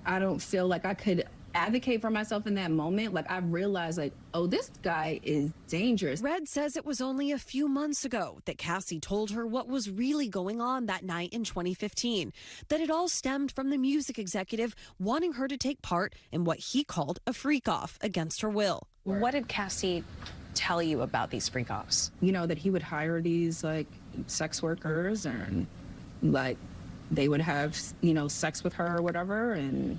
I don't feel like I could advocate for myself in that moment. Like, I realized, like, oh, this guy is dangerous. Red says it was only a few months ago that Cassie told her what was really going on that night in 2015, that it all stemmed from the music executive wanting her to take part in what he called a freak-off against her will. What did Cassie tell you about these freak-offs? You know, that he would hire these, like, sex workers, and, like, they would have, you know, sex with her or whatever, and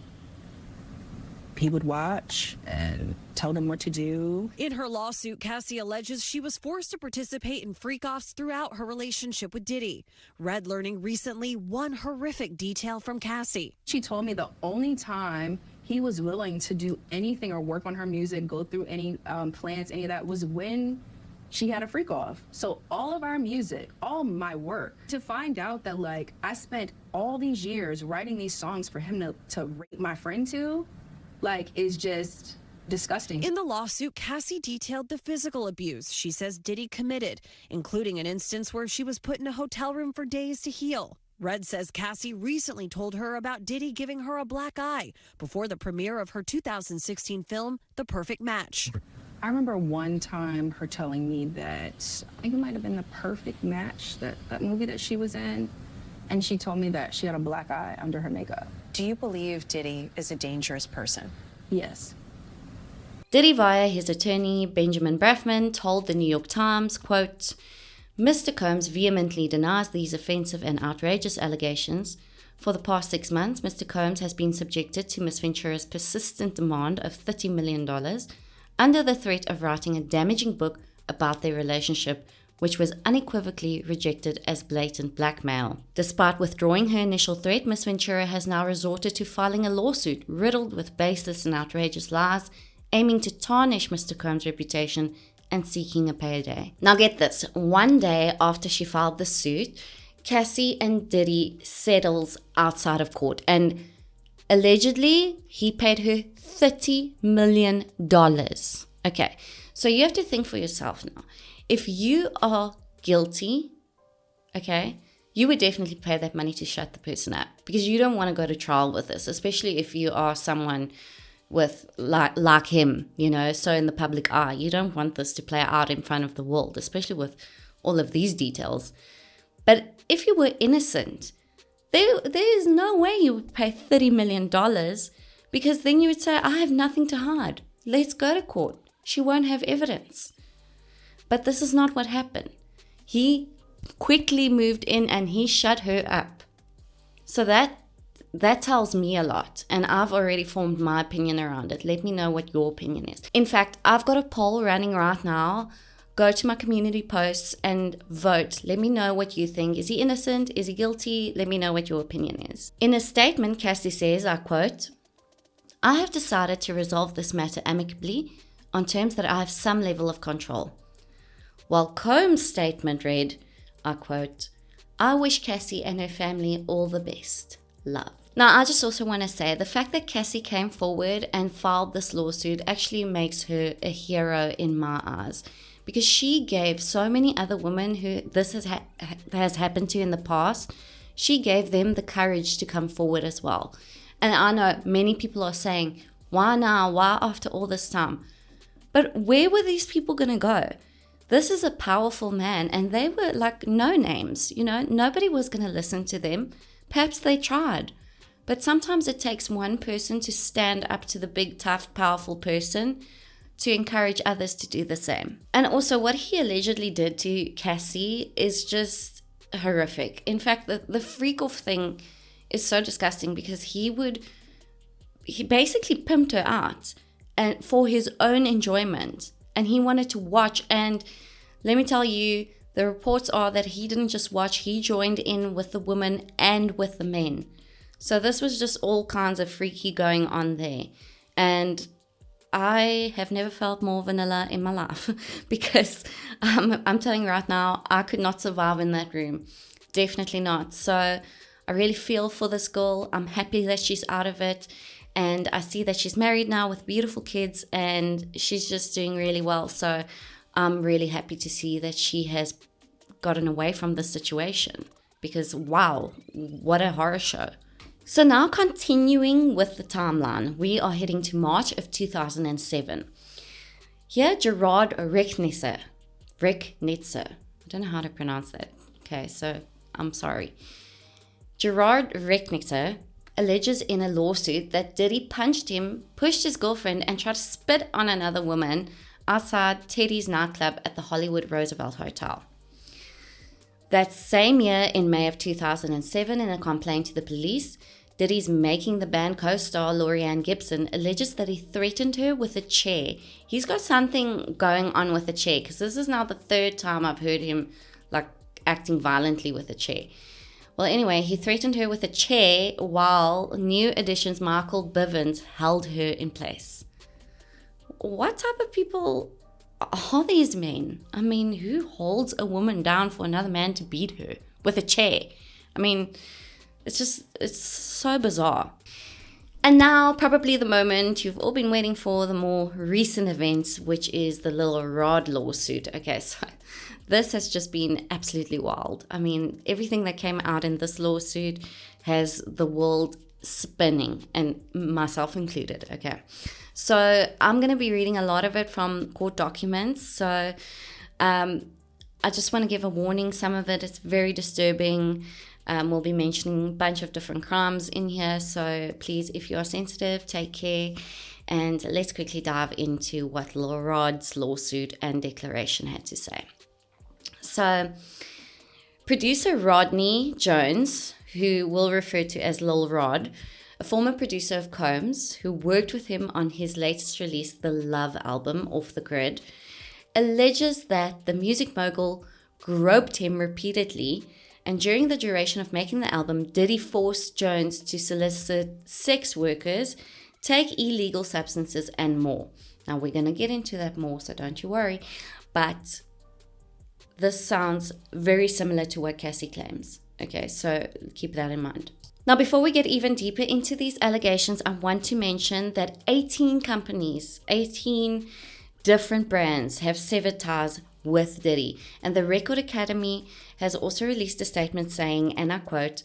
he would watch and tell them what to do. In her lawsuit, Cassie alleges she was forced to participate in freak-offs throughout her relationship with Diddy. Red learning recently one horrific detail from Cassie. She told me the only time he was willing to do anything or work on her music, go through any plans, any of that, was when she had a freak-off. So all of our music, all my work, to find out that, like, I spent all these years writing these songs for him to rape my friend to, like, is just disgusting. In the lawsuit, Cassie detailed the physical abuse she says Diddy committed, including an instance where she was put in a hotel room for days to heal. Red says Cassie recently told her about Diddy giving her a black eye before the premiere of her 2016 film, The Perfect Match. I remember one time her telling me that, I think it might have been The Perfect Match, that movie that she was in, and she told me that she had a black eye under her makeup. Do you believe Diddy is a dangerous person? Yes. Diddy, via his attorney Benjamin Brafman, told the New York Times, quote, Mr. Combs vehemently denies these offensive and outrageous allegations. For the past 6 months, Mr. Combs has been subjected to Ms. Ventura's persistent demand of $30 million under the threat of writing a damaging book about their relationship, which was unequivocally rejected as blatant blackmail. Despite withdrawing her initial threat, Ms. Ventura has now resorted to filing a lawsuit riddled with baseless and outrageous lies, aiming to tarnish Mr. Combs' reputation and seeking a payday. Now get this, one day after she filed the suit, Cassie and Diddy settles outside of court, and allegedly he paid her $30 million. Okay, so you have to think for yourself now. If you are guilty, okay, you would definitely pay that money to shut the person up, because you don't want to go to trial with this, especially if you are someone with like him, you know, so in the public eye. You don't want this to play out in front of the world, especially with all of these details. But if you were innocent, there is no way you would pay $30 million, because then you would say, I have nothing to hide. Let's go to court. She won't have evidence. But this is not what happened. He quickly moved in and he shut her up. So that tells me a lot, and I've already formed my opinion around it. Let me know what your opinion is. In fact, I've got a poll running right now. Go to my community posts and vote. Let me know what you think. Is he innocent? Is he guilty? Let me know what your opinion is. In a statement, Cassie says, I quote, I have decided to resolve this matter amicably on terms that I have some level of control. While Combs' statement read, I quote, I wish Cassie and her family all the best. Love. Now, I just also want to say the fact that Cassie came forward and filed this lawsuit actually makes her a hero in my eyes, because she gave so many other women who this has happened to in the past, she gave them the courage to come forward as well. And I know many people are saying, why now? Why after all this time? But where were these people going to go? This is a powerful man, and they were like no names, you know, nobody was going to listen to them. Perhaps they tried, but sometimes it takes one person to stand up to the big, tough, powerful person to encourage others to do the same. And also what he allegedly did to Cassie is just horrific. In fact, the freak-off thing is so disgusting, because he basically pimped her out and for his own enjoyment, and he wanted to watch. And let me tell you, the reports are that he didn't just watch, he joined in with the women and with the men. So this was just all kinds of freaky going on there. And I have never felt more vanilla in my life, because I'm telling you right now, I could not survive in that room. Definitely not. So I really feel for this girl. I'm happy that she's out of it. And I see that she's married now with beautiful kids, and she's just doing really well. So I'm really happy to see that she has gotten away from this situation, because wow, what a horror show. So now continuing with the timeline, we are heading to March of 2007. Here, Gerard Recknitzer, I don't know how to pronounce that. Okay, so I'm sorry. Gerard Recknitzer alleges in a lawsuit that Diddy punched him, pushed his girlfriend, and tried to spit on another woman outside Teddy's nightclub at the Hollywood Roosevelt Hotel. That same year, in May of 2007, in a complaint to the police, Diddy's Making the Band co-star Laurieann Gibson alleges that he threatened her with a chair. He's got something going on with a chair, because this is now the third time I've heard him like acting violently with a chair. Well, anyway, he threatened her with a chair while New Edition's Michael Bivins held her in place. What type of people are these men? I mean, who holds a woman down for another man to beat her with a chair? I mean, it's so bizarre. And now, probably the moment you've all been waiting for, the more recent events, which is the Lil Rod lawsuit. Okay, so this has just been absolutely wild. I mean, everything that came out in this lawsuit has the world spinning, and myself included. Okay, so I'm going to be reading a lot of it from court documents. So I just want to give a warning. Some of it is very disturbing. We'll be mentioning a bunch of different crimes in here. So please, if you are sensitive, take care. And let's quickly dive into what Lil Rod's lawsuit and declaration had to say. So producer Rodney Jones, who we'll refer to as Lil Rod, a former producer of Combs, who worked with him on his latest release, the Love album, Off the Grid, alleges that the music mogul groped him repeatedly, and during the duration of making the album, Diddy forced Jones to solicit sex workers, take illegal substances, and more. Now, we're going to get into that more, so don't you worry. But this sounds very similar to what Cassie claims. Okay, so keep that in mind. Now, before we get even deeper into these allegations, I want to mention that 18 companies, 18 different brands have severed ties with Diddy. And the Record Academy has also released a statement saying, and I quote,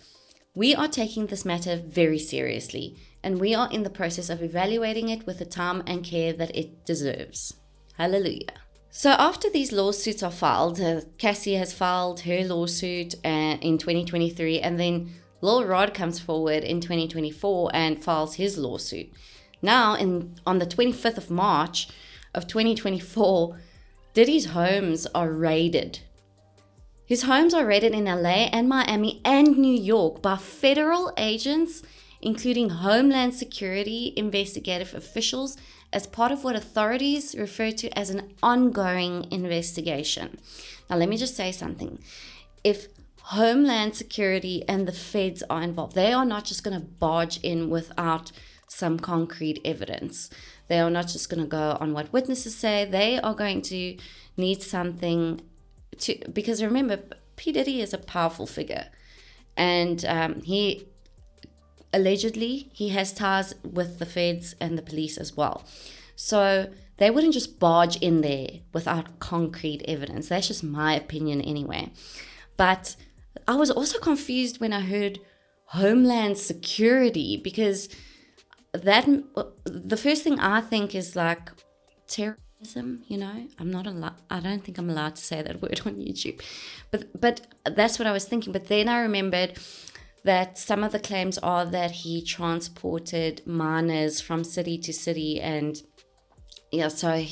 "We are taking this matter very seriously, and we are in the process of evaluating it with the time and care that it deserves." Hallelujah. So after these lawsuits are filed, Cassie has filed her lawsuit in 2023, and then Lil Rod comes forward in 2024 and files his lawsuit. Now, on the 25th of March of 2024, Diddy's homes are raided. His homes are raided in LA and Miami and New York by federal agents, including Homeland Security investigative officials, as part of what authorities refer to as an ongoing investigation. Now, let me just say something. If Homeland Security and the feds are involved, they are not just going to barge in without some concrete evidence. They are not just going to go on what witnesses say. They are going to need something to, because remember, P. Diddy is a powerful figure, and he allegedly has ties with the feds and the police as well. So they wouldn't just barge in there without concrete evidence. That's just my opinion anyway. But I was also confused when I heard Homeland Security, because that the first thing I think is like terrorism, you know. I don't think I'm allowed to say that word on YouTube, but that's what I was thinking. But then I remembered that some of the claims are that he transported minors from city to city, and yeah, so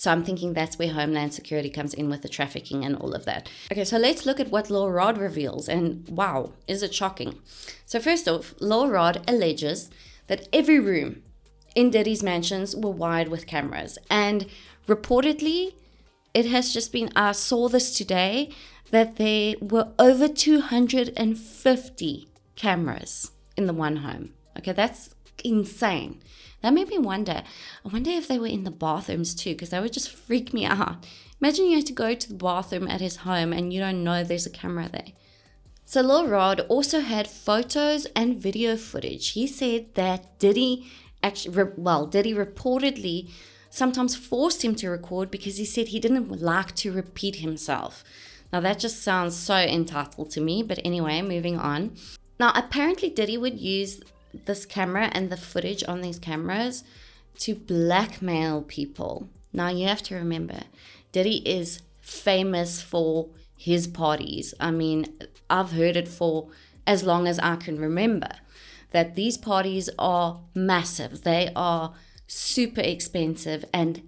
I'm thinking that's where Homeland Security comes in with the trafficking and all of that. Okay, so let's look at what Lil Rod reveals, and wow, is it shocking. So first off, Lil Rod alleges that every room in Diddy's mansions were wired with cameras. And reportedly, it has just been, I saw this today, that there were over 250 cameras in the one home. Okay, that's insane. That made me wonder. I wonder if they were in the bathrooms too, because that would just freak me out. Imagine you have to go to the bathroom at his home and you don't know there's a camera there. So Lil Rod also had photos and video footage. He said that Diddy Diddy reportedly sometimes forced him to record because he said he didn't like to repeat himself. Now that just sounds so entitled to me, but anyway, moving on. Now apparently Diddy would use this camera and the footage on these cameras to blackmail people. Now you have to remember, Diddy is famous for his parties. I mean, I've heard it for as long as I can remember, that these parties are massive. They are super expensive, and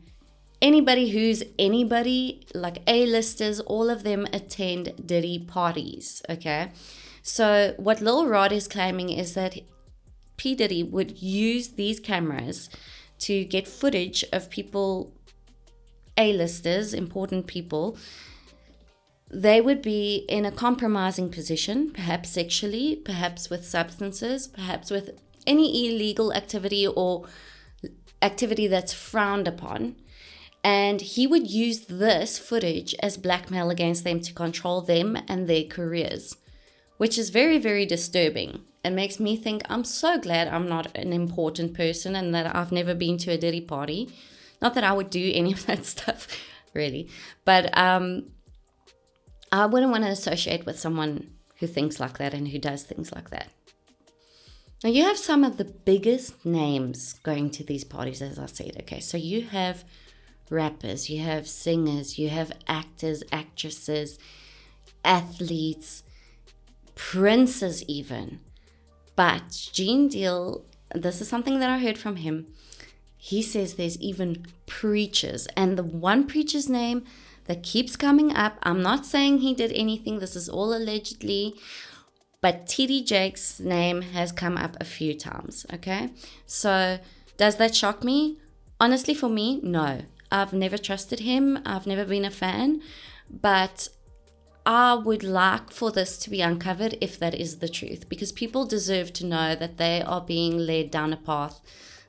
anybody, like A-listers, all of them attend Diddy parties, okay? So what Lil Rod is claiming is that P. Diddy would use these cameras to get footage of people, A-listers, important people. They would be in a compromising position, perhaps sexually, perhaps with substances, perhaps with any illegal activity or activity that's frowned upon. And he would use this footage as blackmail against them to control them and their careers, which is very, very disturbing. It makes me think, I'm so glad I'm not an important person and that I've never been to a Diddy party. Not that I would do any of that stuff, really. But I wouldn't want to associate with someone who thinks like that and who does things like that. Now, you have some of the biggest names going to these parties, as I said. Okay, so you have rappers, you have singers, you have actors, actresses, athletes, princes even. But Gene Deal, this is something that I heard from him. He says there's even preachers. And the one preacher's name that keeps coming up, I'm not saying he did anything, this is all allegedly, but T.D. Jakes' name has come up a few times, okay? So does that shock me? Honestly, for me, no. I've never trusted him. I've never been a fan. But I would like for this to be uncovered if that is the truth, because people deserve to know that they are being led down a path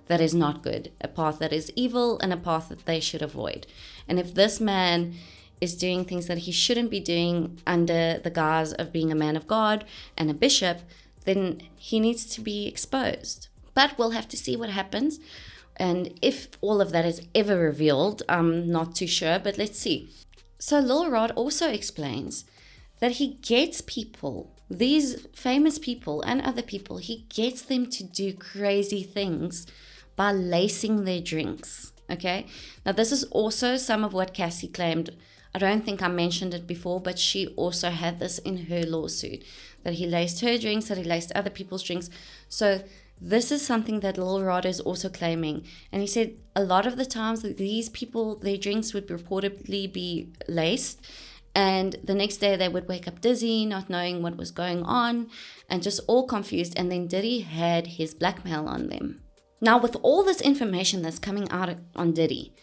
that is not good, a path that is evil, and a path that they should avoid. And if this man is doing things that he shouldn't be doing under the guise of being a man of God and a bishop, then he needs to be exposed. But we'll have to see what happens. And if all of that is ever revealed, I'm not too sure, but let's see. So Lil Rod also explains that he gets people, these famous people and other people, he gets them to do crazy things by lacing their drinks, okay? Now this is also some of what Cassie claimed. I don't think I mentioned it before, but she also had this in her lawsuit, that he laced her drinks, that he laced other people's drinks. So this is something that Lil Rod is also claiming. And he said a lot of the times that these people, their drinks would reportedly be laced, and the next day they would wake up dizzy, not knowing what was going on, and just all confused. And then Diddy had his blackmail on them. Now, with all this information that's coming out on Diddy,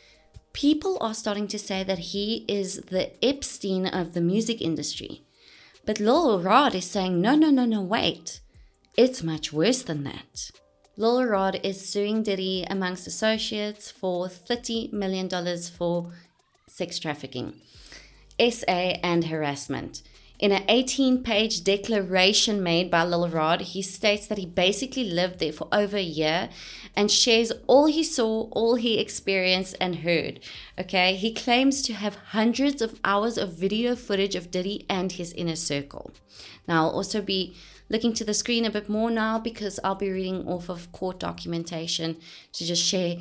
people are starting to say that he is the Epstein of the music industry. But Lil Rod is saying, no, wait. It's much worse than that. Lil Rod is suing Diddy amongst associates for $30 million for sex trafficking, SA, and harassment. In an 18-page declaration made by Lil Rod, he states that he basically lived there for over a year and shares all he saw, all he experienced and heard. Okay, he claims to have hundreds of hours of video footage of Diddy and his inner circle. Now, I'll also be looking to the screen a bit more now because I'll be reading off of court documentation to just share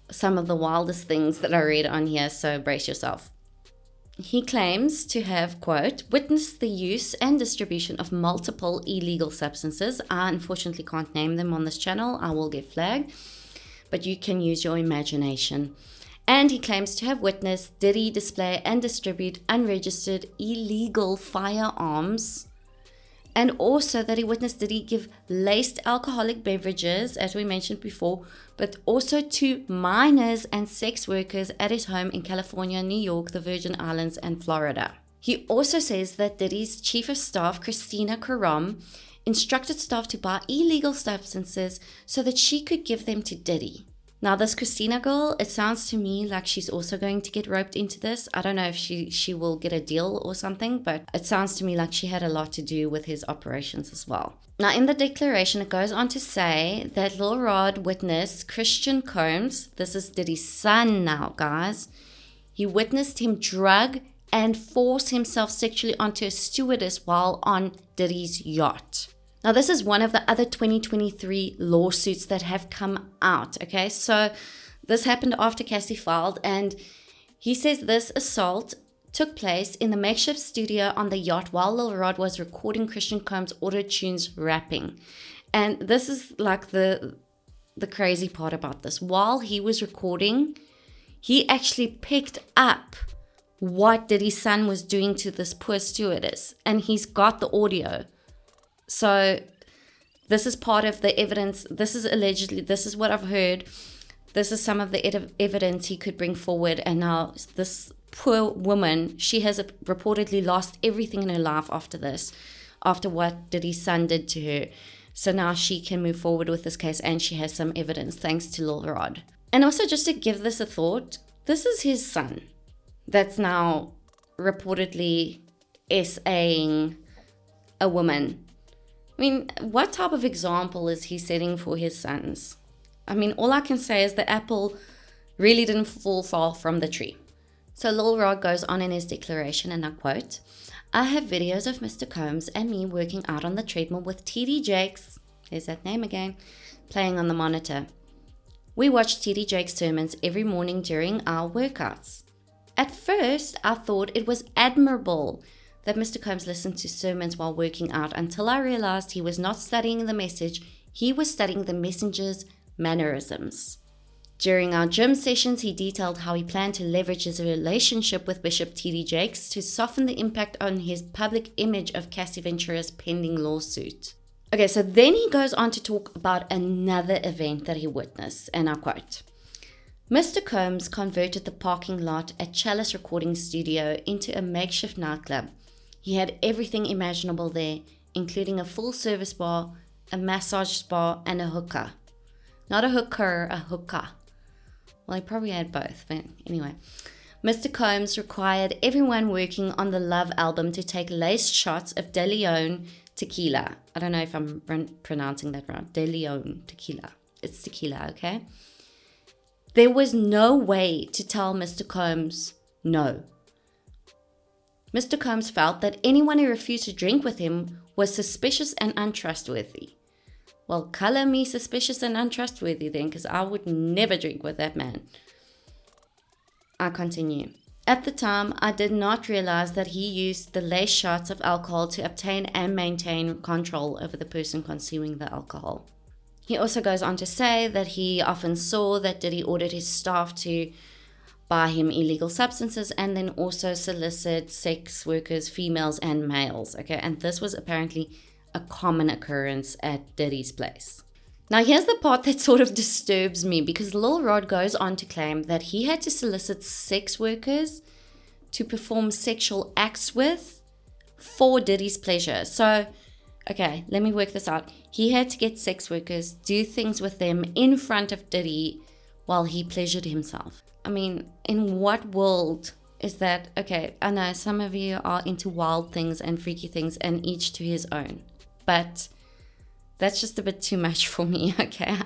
some of the wildest things that I read on here, so brace yourself. He claims to have, quote, witnessed the use and distribution of multiple illegal substances. I unfortunately can't name them on this channel. I will get flagged, but you can use your imagination. And he claims to have witnessed Diddy display and distribute unregistered illegal firearms, and also that he witnessed Diddy give laced alcoholic beverages, as we mentioned before, but also to minors and sex workers at his home in California, New York, the Virgin Islands, and Florida. He also says that Diddy's chief of staff, Christina Karam, instructed staff to buy illegal substances so that she could give them to Diddy. Now, this Christina girl, it sounds to me like she's also going to get roped into this. I don't know if she will get a deal or something, but it sounds to me like she had a lot to do with his operations as well. Now, in the declaration, it goes on to say that Lil Rod witnessed Christian Combs, this is Diddy's son now, guys. He witnessed him drug and force himself sexually onto a stewardess while on Diddy's yacht. Now, this is one of the other 2023 lawsuits that have come out, okay? So this happened after Cassie filed, and he says this assault took place in the makeshift studio on the yacht while Lil Rod was recording Christian Combs' auto-tunes rapping. And this is like the crazy part about this. While he was recording, he actually picked up what Diddy's son was doing to this poor stewardess, and he's got the audio. So this is part of the evidence. This is allegedly, this is what I've heard. This is some of the evidence he could bring forward. And now this poor woman, she has reportedly lost everything in her life after this, after what Diddy's son did to her. So now she can move forward with this case, and she has some evidence thanks to Lil Rod. And also, just to give this a thought, this is his son that's now reportedly SAing a woman. I mean, what type of example is he setting for his sons? I mean, all I can say is the apple really didn't fall far from the tree. So Lil Rod goes on in his declaration, and I quote, "I have videos of Mr. Combs and me working out on the treadmill with TD Jakes," there's that name again, "playing on the monitor. We watch TD Jakes' sermons every morning during our workouts. At first, I thought it was admirable that Mr. Combs listened to sermons while working out until I realized he was not studying the message, he was studying the messenger's mannerisms. During our gym sessions, he detailed how he planned to leverage his relationship with Bishop T.D. Jakes to soften the impact on his public image of Cassie Ventura's pending lawsuit." Okay, so then he goes on to talk about another event that he witnessed, and I quote, "Mr. Combs converted the parking lot at Chalice Recording Studio into a makeshift nightclub. He had everything imaginable there, including a full-service bar, a massage spa, and a hookah. Not a hooker, a hookah. Well, he probably had both, but anyway. Mr. Combs required everyone working on the Love album to take laced shots of De Leon tequila." I don't know if I'm pronouncing that right. De Leon tequila. It's tequila, okay? "There was no way to tell Mr. Combs no. Mr. Combs felt that anyone who refused to drink with him was suspicious and untrustworthy." Well, color me suspicious and untrustworthy then, because I would never drink with that man. I continue. "At the time, I did not realize that he used the lace shots of alcohol to obtain and maintain control over the person consuming the alcohol." He also goes on to say that he often saw that Diddy ordered his staff to buy him illegal substances and then also solicit sex workers, females and males. Okay, and this was apparently a common occurrence at Diddy's place. Now here's the part that sort of disturbs me, because Lil Rod goes on to claim that he had to solicit sex workers to perform sexual acts with for Diddy's pleasure. So, okay, let me work this out. He had to get sex workers, do things with them in front of Diddy while he pleasured himself. I mean, in what world is that? Okay, I know some of you are into wild things and freaky things, and each to his own. But that's just a bit too much for me, okay?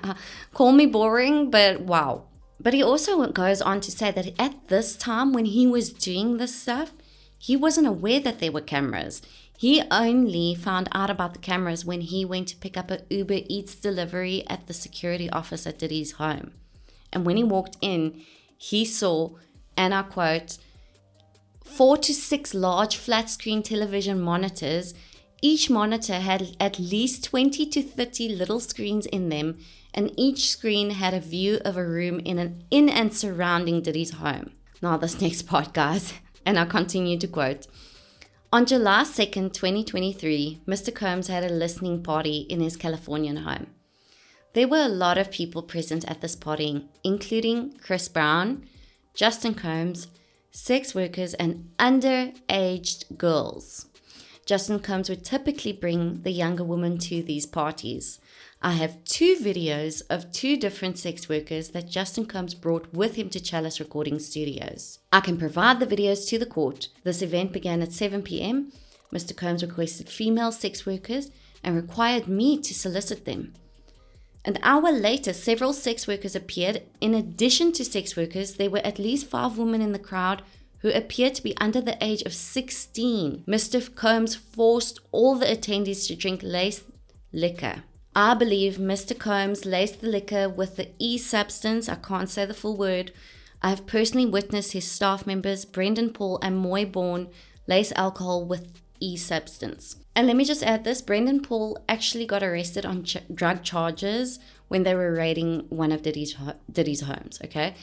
Call me boring, but wow. But he also goes on to say that at this time when he was doing this stuff, he wasn't aware that there were cameras. He only found out about the cameras when he went to pick up an Uber Eats delivery at the security office at Diddy's home. And when he walked in, he saw, and I quote, 4 to 6 large flat screen television monitors. Each monitor had at least 20 to 30 little screens in them, and each screen had a view of a room in and surrounding Diddy's home. Now this next part, guys, and I continue to quote, "On July 2nd, 2023, Mr. Combs had a listening party in his Californian home. There were a lot of people present at this party, including Chris Brown, Justin Combs, sex workers, and underaged girls. Justin Combs would typically bring the younger woman to these parties. I have 2 videos of 2 different sex workers that Justin Combs brought with him to Chalice Recording Studios. I can provide the videos to the court. This event began at 7 p.m. Mr. Combs requested female sex workers and required me to solicit them. An hour later, several sex workers appeared. In addition to sex workers, there were at least 5 women in the crowd who appeared to be under the age of 16. Mr. Combs forced all the attendees to drink laced liquor. I believe Mr. Combs laced the liquor with the E substance. I can't say the full word. I have personally witnessed his staff members, Brendan Paul and Moy Bourne, lace alcohol with E substance. And let me just add this, Brendan Paul actually got arrested on drug charges when they were raiding one of Diddy's homes, okay?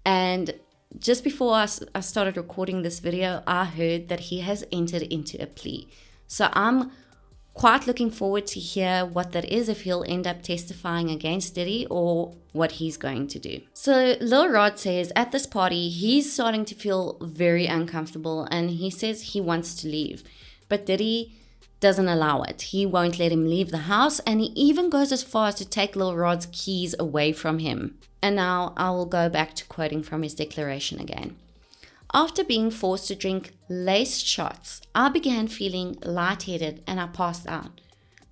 And just before I started recording this video, I heard that he has entered into a plea. So I'm quite looking forward to hear what that is, if he'll end up testifying against Diddy or what he's going to do. So Lil Rod says at this party, he's starting to feel very uncomfortable and he says he wants to leave. But Diddy doesn't allow it. He won't let him leave the house, and he even goes as far as to take Lil Rod's keys away from him. And now I will go back to quoting from his declaration again. After being forced to drink laced shots, I began feeling lightheaded and I passed out.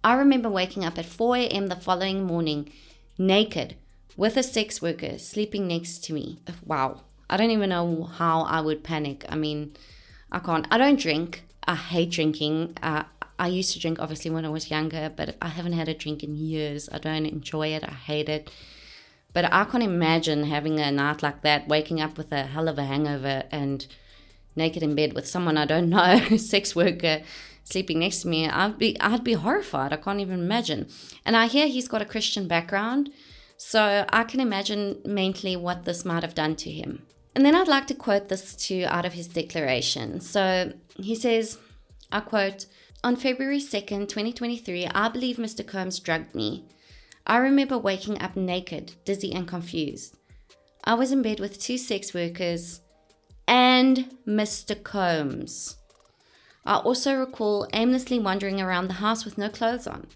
I remember waking up at 4 a.m. the following morning, naked, with a sex worker sleeping next to me. Wow. I don't even know how I would panic. I mean, I can't. I don't drink. I hate drinking. I used to drink, obviously, when I was younger, but I haven't had a drink in years. I don't enjoy it. I hate it. But I can't imagine having a night like that, waking up with a hell of a hangover and naked in bed with someone I don't know, sex worker, sleeping next to me. I'd be horrified. I can't even imagine. And I hear he's got a Christian background, so I can imagine mentally what this might have done to him. And then I'd like to quote this too out of his declaration. So he says, I quote, "On February 2nd, 2023, I believe Mr. Combs drugged me. I remember waking up naked, dizzy and confused. I was in bed with 2 sex workers and Mr. Combs. I also recall aimlessly wandering around the house with no clothes on.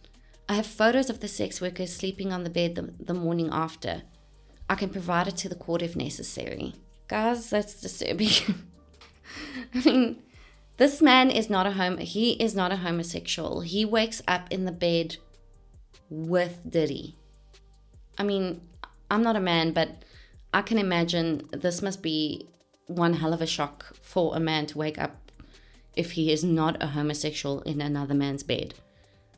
I have photos of the sex workers sleeping on the bed the morning after. I can provide it to the court if necessary." Guys, that's disturbing. I mean, this man is not he is not a homosexual. He wakes up in the bed with Diddy. I mean, I'm not a man, but I can imagine this must be one hell of a shock for a man to wake up if he is not a homosexual in another man's bed.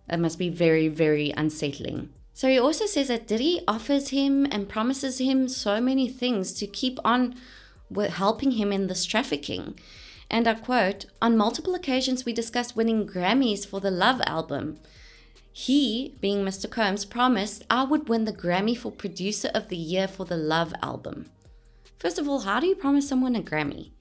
It must be very, very unsettling. So he also says that Diddy offers him and promises him so many things to keep on with helping him in this trafficking. And I quote, "On multiple occasions we discussed winning Grammys for the Love album. He, being Mr. Combs, promised I would win the Grammy for Producer of the Year for the Love album." First of all, how do you promise someone a Grammy?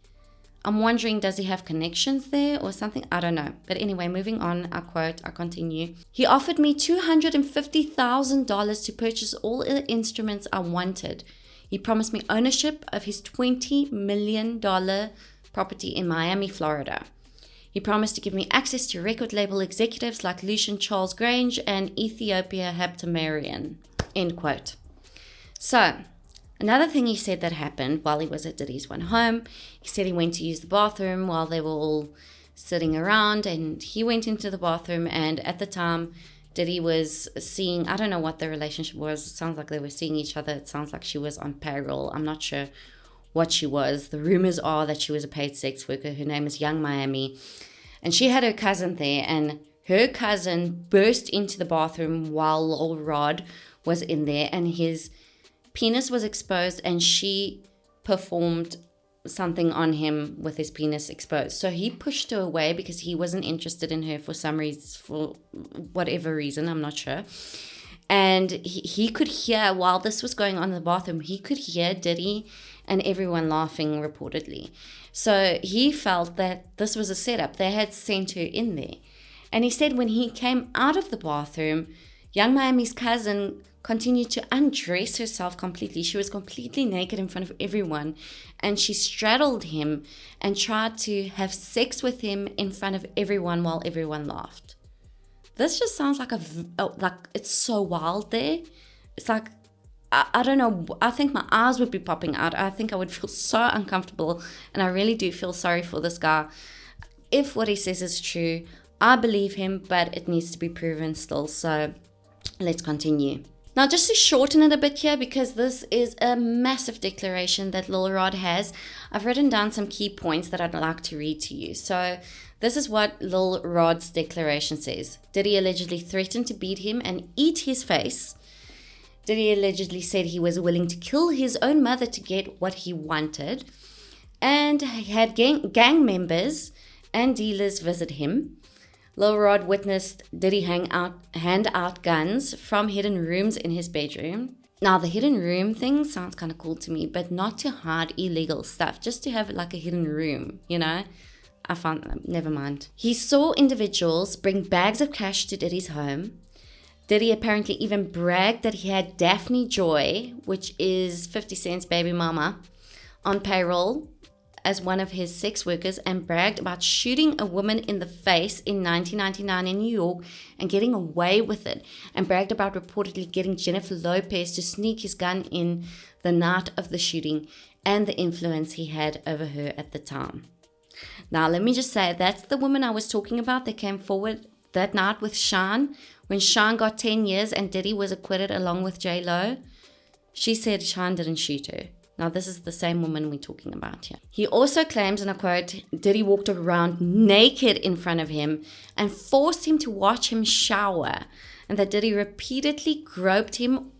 I'm wondering, does he have connections there or something? I don't know. But anyway, moving on, I quote, I continue. "He offered me $250,000 to purchase all the instruments I wanted. He promised me ownership of his $20 million property in Miami, Florida. He promised to give me access to record label executives like Lucian Charles Grange and Ethiopia Habtemarian." End quote. So, another thing he said that happened while he was at Diddy's one home, he said he went to use the bathroom while they were all sitting around, and he went into the bathroom, and at the time, Diddy was seeing, I don't know what their relationship was. It sounds like they were seeing each other. It sounds like she was on payroll. I'm not sure what she was. The rumors are that she was a paid sex worker. Her name is Young Miami. And she had her cousin there, and her cousin burst into the bathroom while Lil Rod was in there, and his penis was exposed, and she performed something on him with his penis exposed. So he pushed her away because he wasn't interested in her for some reason, for whatever reason, I'm not sure. And he could hear, while this was going on in the bathroom, he could hear Diddy and everyone laughing reportedly. So he felt that this was a setup. They had sent her in there. And he said when he came out of the bathroom, Young Miami's cousin continued to undress herself completely. She was completely naked in front of everyone, and she straddled him and tried to have sex with him in front of everyone while everyone laughed. This just sounds like it's so wild there. It's like, I don't know, I think my eyes would be popping out. I think I would feel so uncomfortable, and I really do feel sorry for this guy. If what he says is true, I believe him, but it needs to be proven still. So let's continue. Now, just to shorten it a bit here, because this is a massive declaration that Lil Rod has, I've written down some key points that I'd like to read to you. So this is what Lil Rod's declaration says. Diddy allegedly threatened to beat him and eat his face. Diddy allegedly said he was willing to kill his own mother to get what he wanted. And he had gang members and dealers visit him. Lil Rod witnessed Diddy hand out guns from hidden rooms in his bedroom. Now, the hidden room thing sounds kind of cool to me, but not to hide illegal stuff, just to have like a hidden room, you know? I found, never mind. He saw individuals bring bags of cash to Diddy's home. Diddy apparently even bragged that he had Daphne Joy, which is 50 Cent's baby mama, on payroll as one of his sex workers, and bragged about shooting a woman in the face in 1999 in New York and getting away with it, and bragged about reportedly getting Jennifer Lopez to sneak his gun in the night of the shooting and the influence he had over her at the time. Now, let me just say, that's the woman I was talking about that came forward that night with Sean, when Sean got 10 years and Diddy was acquitted along with J-Lo. She said Sean didn't shoot her. Now, this is the same woman we're talking about here. He also claims, and I quote, Diddy walked around naked in front of him and forced him to watch him shower, and that Diddy repeatedly groped him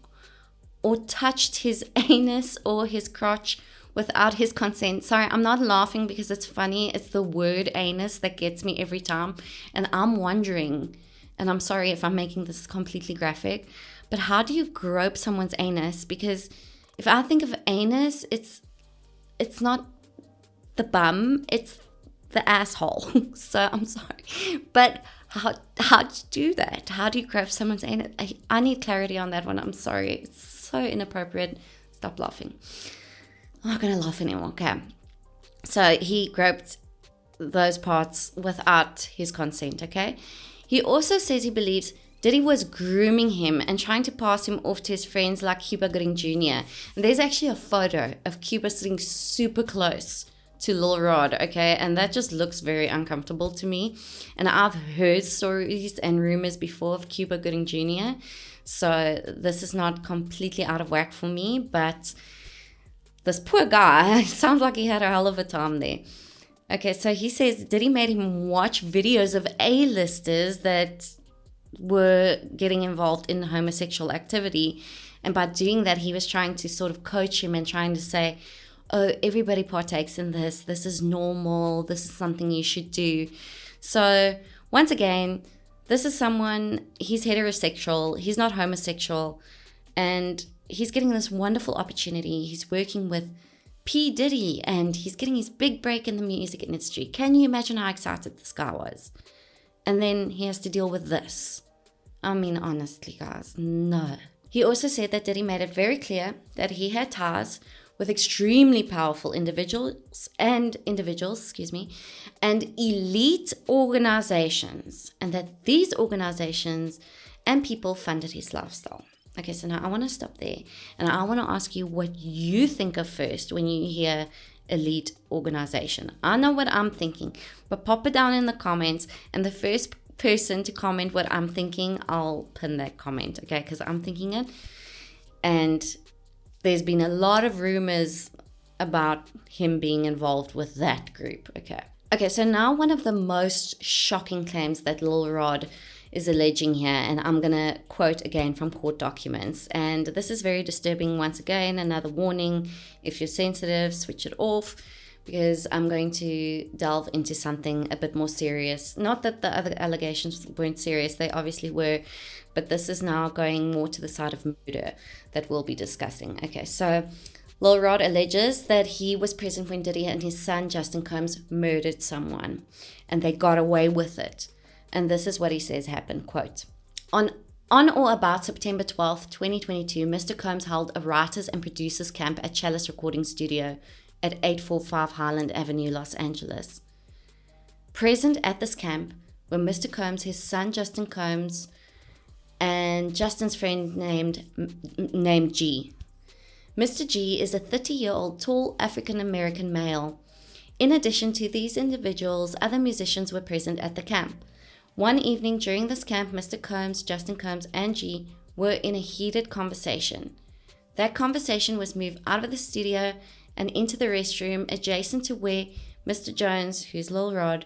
or touched his anus or his crotch without his consent. Sorry, I'm not laughing because it's funny. It's the word anus that gets me every time. And I'm wondering, and I'm sorry if I'm making this completely graphic, but how do you grope someone's anus? Because if I think of anus, it's not the bum, it's the asshole. So I'm sorry. But how do you do that? How do you grab someone's anus? I need clarity on that one. I'm sorry. It's so inappropriate. Stop laughing. I'm not going to laugh anymore. Okay. So he groped those parts without his consent, okay? He also says he believes Diddy was grooming him and trying to pass him off to his friends like Cuba Gooding Jr. And there's actually a photo of Cuba sitting super close to Lil Rod, okay? And that just looks very uncomfortable to me. And I've heard stories and rumors before of Cuba Gooding Jr. So this is not completely out of whack for me, but this poor guy, sounds like he had a hell of a time there. Okay, so he says Diddy made him watch videos of A-listers that were getting involved in homosexual activity, and by doing that he was trying to sort of coach him and trying to say, oh, everybody partakes in this is normal, this is something you should do. So once again, this is someone, he's heterosexual, he's not homosexual, and he's getting this wonderful opportunity. He's working with P. Diddy and he's getting his big break in the music industry. Can you imagine how excited this guy was? And then he has to deal with this. I mean, honestly, guys, no. He also said that Diddy made it very clear that he had ties with extremely powerful individuals, and elite organizations, and that these organizations and people funded his lifestyle. Okay, so now I want to stop there, and I want to ask you what you think of first when you hear elite organization. I know what I'm thinking, but pop it down in the comments, and the first person to comment what I'm thinking, I'll pin that comment, okay, because I'm thinking it. And there's been a lot of rumors about him being involved with that group, okay, so now one of the most shocking claims that Lil Rod is alleging here, and I'm going to quote again from court documents, and this is very disturbing. Once again, another warning: if you're sensitive, switch it off, because I'm going to delve into something a bit more serious. Not that the other allegations weren't serious, they obviously were, but this is now going more to the side of murder that we'll be discussing. Okay, so Lil Rod alleges that he was present when Diddy and his son Justin Combs murdered someone, and they got away with it. And this is what he says happened, quote, On On or about September 12th, 2022, Mr. Combs held a writers and producers camp at Chalice Recording Studio at 845 Highland Avenue, Los Angeles. Present at this camp were Mr. Combs, his son Justin Combs, and Justin's friend named G. Mr. G is a 30-year-old tall African-American male. In addition to these individuals, other musicians were present at the camp. One evening during this camp, Mr. Combs, Justin Combs, and G were in a heated conversation. That conversation was moved out of the studio and into the restroom adjacent to where Mr. Jones, who's Lil Rod,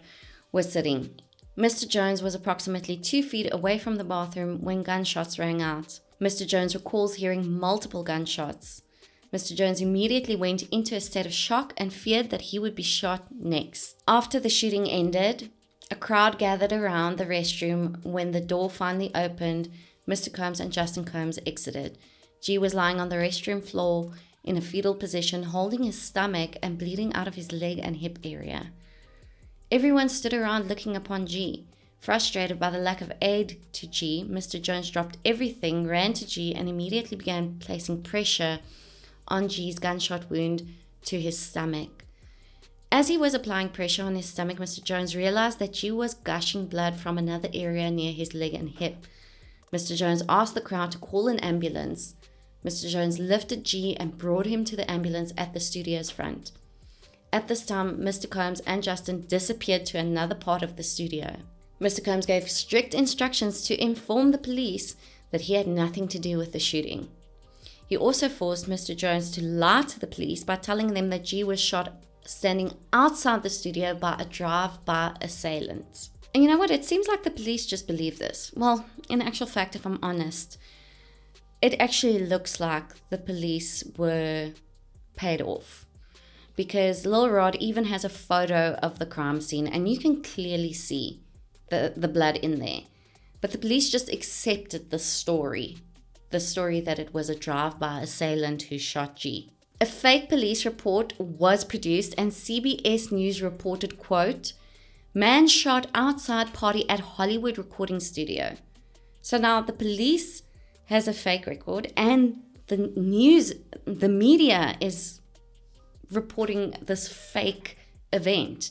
was sitting. Mr. Jones was approximately 2 feet away from the bathroom when gunshots rang out. Mr. Jones recalls hearing multiple gunshots. Mr. Jones immediately went into a state of shock and feared that he would be shot next. After the shooting ended, a crowd gathered around the restroom. When the door finally opened, Mr. Combs and Justin Combs exited. G was lying on the restroom floor in a fetal position, holding his stomach and bleeding out of his leg and hip area. Everyone stood around looking upon G. Frustrated by the lack of aid to G, Mr. Jones dropped everything, ran to G, and immediately began placing pressure on G's gunshot wound to his stomach. As he was applying pressure on his stomach, Mr. Jones realized that G was gushing blood from another area near his leg and hip. Mr. Jones asked the crowd to call an ambulance. Mr. Jones lifted G and brought him to the ambulance at the studio's front. At this time, Mr. Combs and Justin disappeared to another part of the studio. Mr. Combs gave strict instructions to inform the police that he had nothing to do with the shooting. He also forced Mr. Jones to lie to the police by telling them that G was shot standing outside the studio by a drive-by assailant. And you know what? It seems like the police just believe this. Well, in actual fact, if I'm honest, it actually looks like the police were paid off. Because Lil Rod even has a photo of the crime scene and you can clearly see the blood in there. But the police just accepted the story that it was a drive-by assailant who shot G. A fake police report was produced and CBS News reported, quote, "Man shot outside party at Hollywood recording studio." So now the police has a fake record and the media is reporting this fake event.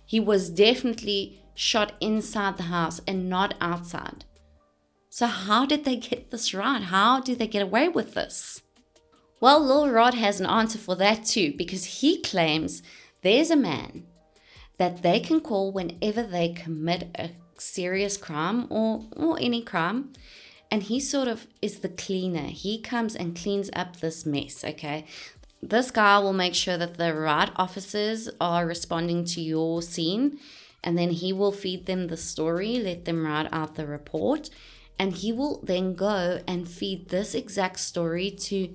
He was definitely shot inside the house and not outside. So how did they get this right? How did they get away with this? Well, Lil Rod has an answer for that too, because he claims there's a man that they can call whenever they commit a serious crime or any crime, and he sort of is the cleaner. He comes and cleans up this mess, okay? This guy will make sure that the right officers are responding to your scene, and then he will feed them the story, let them write out the report, and he will then go and feed this exact story to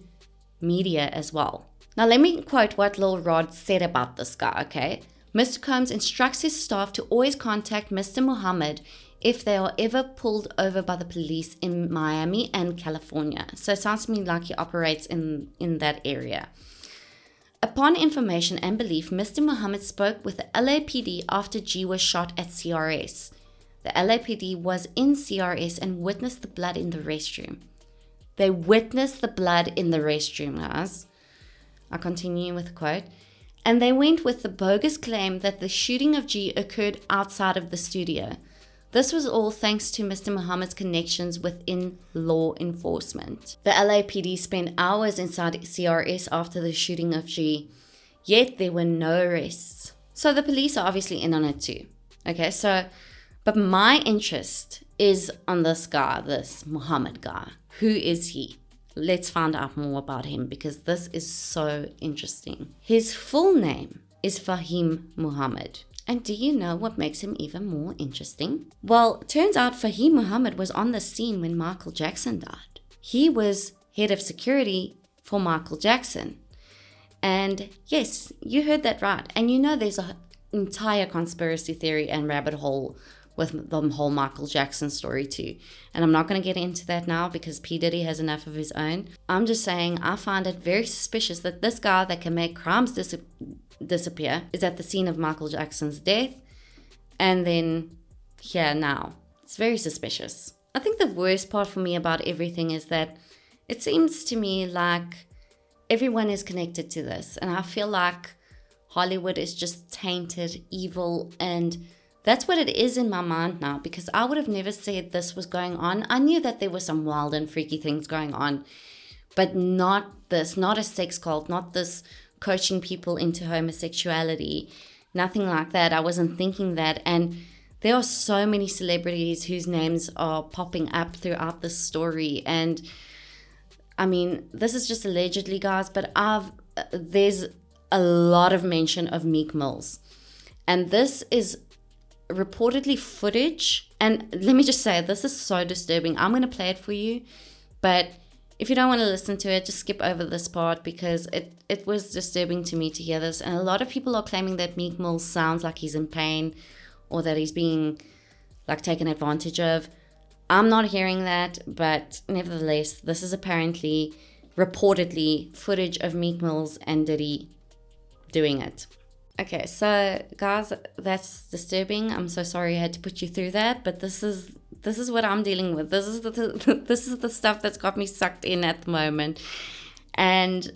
media as well. Now let me quote what Lil Rod said about this guy, okay? Mr. Combs instructs his staff to always contact Mr. Muhammad if they are ever pulled over by the police in Miami and California. So it sounds to me like he operates in that area. Upon information and belief, Mr. Muhammad spoke with the LAPD after G was shot at CRS. The LAPD was in CRS and witnessed the blood in the restroom. They witnessed the blood in the restroom, guys. I continue with the quote. And they went with the bogus claim that the shooting of G occurred outside of the studio. This was all thanks to Mr. Muhammad's connections within law enforcement. The LAPD spent hours inside CRS after the shooting of G, yet there were no arrests. So the police are obviously in on it too. Okay, but my interest is on this guy, this Muhammad guy. Who is he? Let's find out more about him because this is so interesting. His full name is Fahim Muhammad. And do you know what makes him even more interesting? Well, turns out Fahim Muhammad was on the scene when Michael Jackson died. He was head of security for Michael Jackson. And yes, you heard that right. And you know there's an entire conspiracy theory and rabbit hole with the whole Michael Jackson story too. And I'm not going to get into that now because P. Diddy has enough of his own. I'm just saying I find it very suspicious that this guy that can make crimes disappear is at the scene of Michael Jackson's death and then here now. It's very suspicious. I think the worst part for me about everything is that it seems to me like everyone is connected to this. And I feel like Hollywood is just tainted, evil, and that's what it is in my mind now, because I would have never said this was going on. I knew that there were some wild and freaky things going on, but not this, not a sex cult, not this coaching people into homosexuality, nothing like that. I wasn't thinking that. And there are so many celebrities whose names are popping up throughout this story. And I mean, this is just allegedly, guys, but there's a lot of mention of Meek Mills. And this is reportedly footage. And let me just say, this is so disturbing. I'm going to play it for you. But if you don't want to listen to it, just skip over this part, because it was disturbing to me to hear this. And a lot of people are claiming that Meek Mills sounds like he's in pain or that he's being like taken advantage of. I'm not hearing that, but nevertheless, this is apparently, reportedly, footage of Meek Mills and Diddy doing it. Okay, so guys, that's disturbing. I'm so sorry I had to put you through that, but this is what I'm dealing with. This is the stuff that's got me sucked in at the moment, and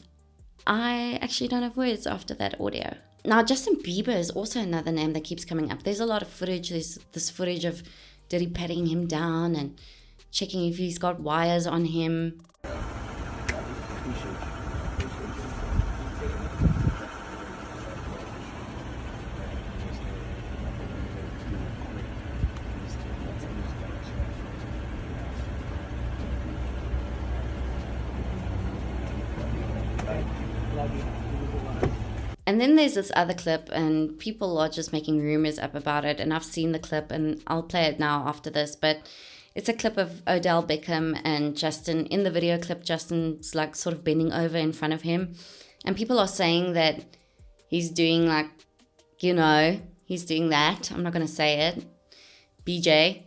I actually don't have words after that audio. Now, Justin Bieber is also another name that keeps coming up. There's a lot of footage. There's this footage of Diddy patting him down and checking if he's got wires on him. And then there's this other clip, and people are just making rumors up about it. And I've seen the clip, and I'll play it now after this. But it's a clip of Odell Beckham and Justin. In the video clip, Justin's like sort of bending over in front of him. And people are saying that he's doing like, he's doing that. I'm not going to say it. BJ.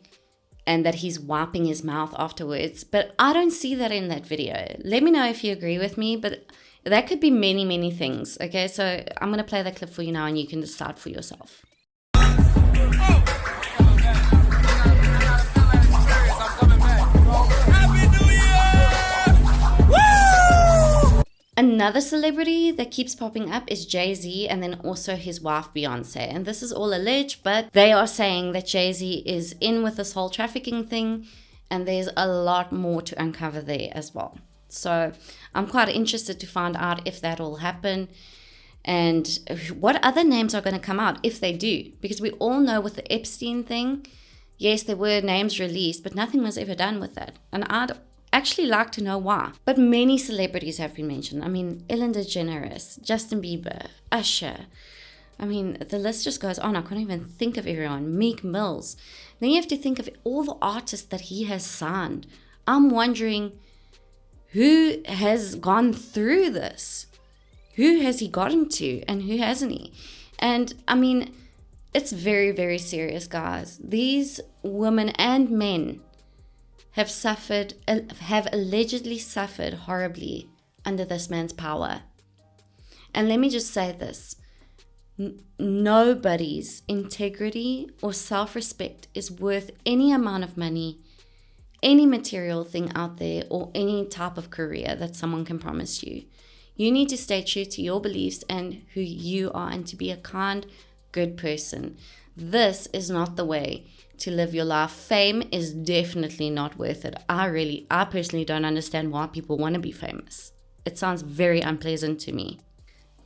And that he's wiping his mouth afterwards. But I don't see that in that video. Let me know if you agree with me. But that could be many, many things. Okay, so I'm going to play that clip for you now and you can decide for yourself. Another celebrity that keeps popping up is Jay-Z, and then also his wife Beyonce. And this is all alleged, but they are saying that Jay-Z is in with this whole trafficking thing, and there's a lot more to uncover there as well. So I'm quite interested to find out if that will happen and what other names are going to come out if they do. Because we all know with the Epstein thing, yes, there were names released, but nothing was ever done with that. And I'd actually like to know why. But many celebrities have been mentioned. I mean, Ellen DeGeneres, Justin Bieber, Usher. I mean, the list just goes on. I can't even think of everyone. Meek Mills. Then you have to think of all the artists that he has signed. I'm wondering, who has gone through this? Who has he gotten to and who hasn't he? And I mean, it's very, very serious, guys. These women and men have allegedly suffered horribly under this man's power. And let me just say this. Nobody's integrity or self-respect is worth any amount of money, any material thing out there, or any type of career that someone can promise you. You need to stay true to your beliefs and who you are, and to be a kind, good person. This is not the way to live your life. Fame is definitely not worth it. I personally don't understand why people want to be famous. It sounds very unpleasant to me.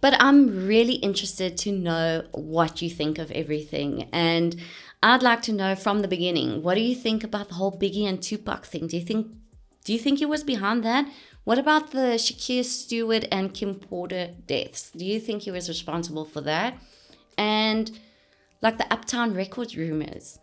But I'm really interested to know what you think of everything. And I'd like to know from the beginning, what do you think about the whole Biggie and Tupac thing? Do you think he was behind that? What about the Shakir Stewart and Kim Porter deaths? Do you think he was responsible for that? And like the Uptown Records rumors.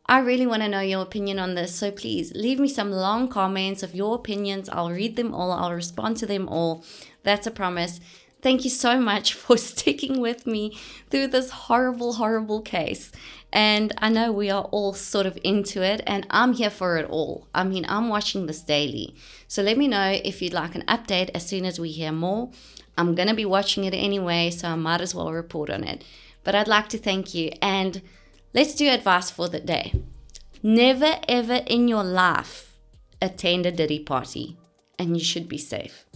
I really want to know your opinion on this, so please leave me some long comments of your opinions. I'll read them all. I'll respond to them all. That's a promise. Thank you so much for sticking with me through this horrible, horrible case. And I know we are all sort of into it, and I'm here for it all. I mean, I'm watching this daily. So let me know if you'd like an update as soon as we hear more. I'm going to be watching it anyway, so I might as well report on it. But I'd like to thank you, and let's do advice for the day. Never ever in your life attend a Diddy party, and you should be safe.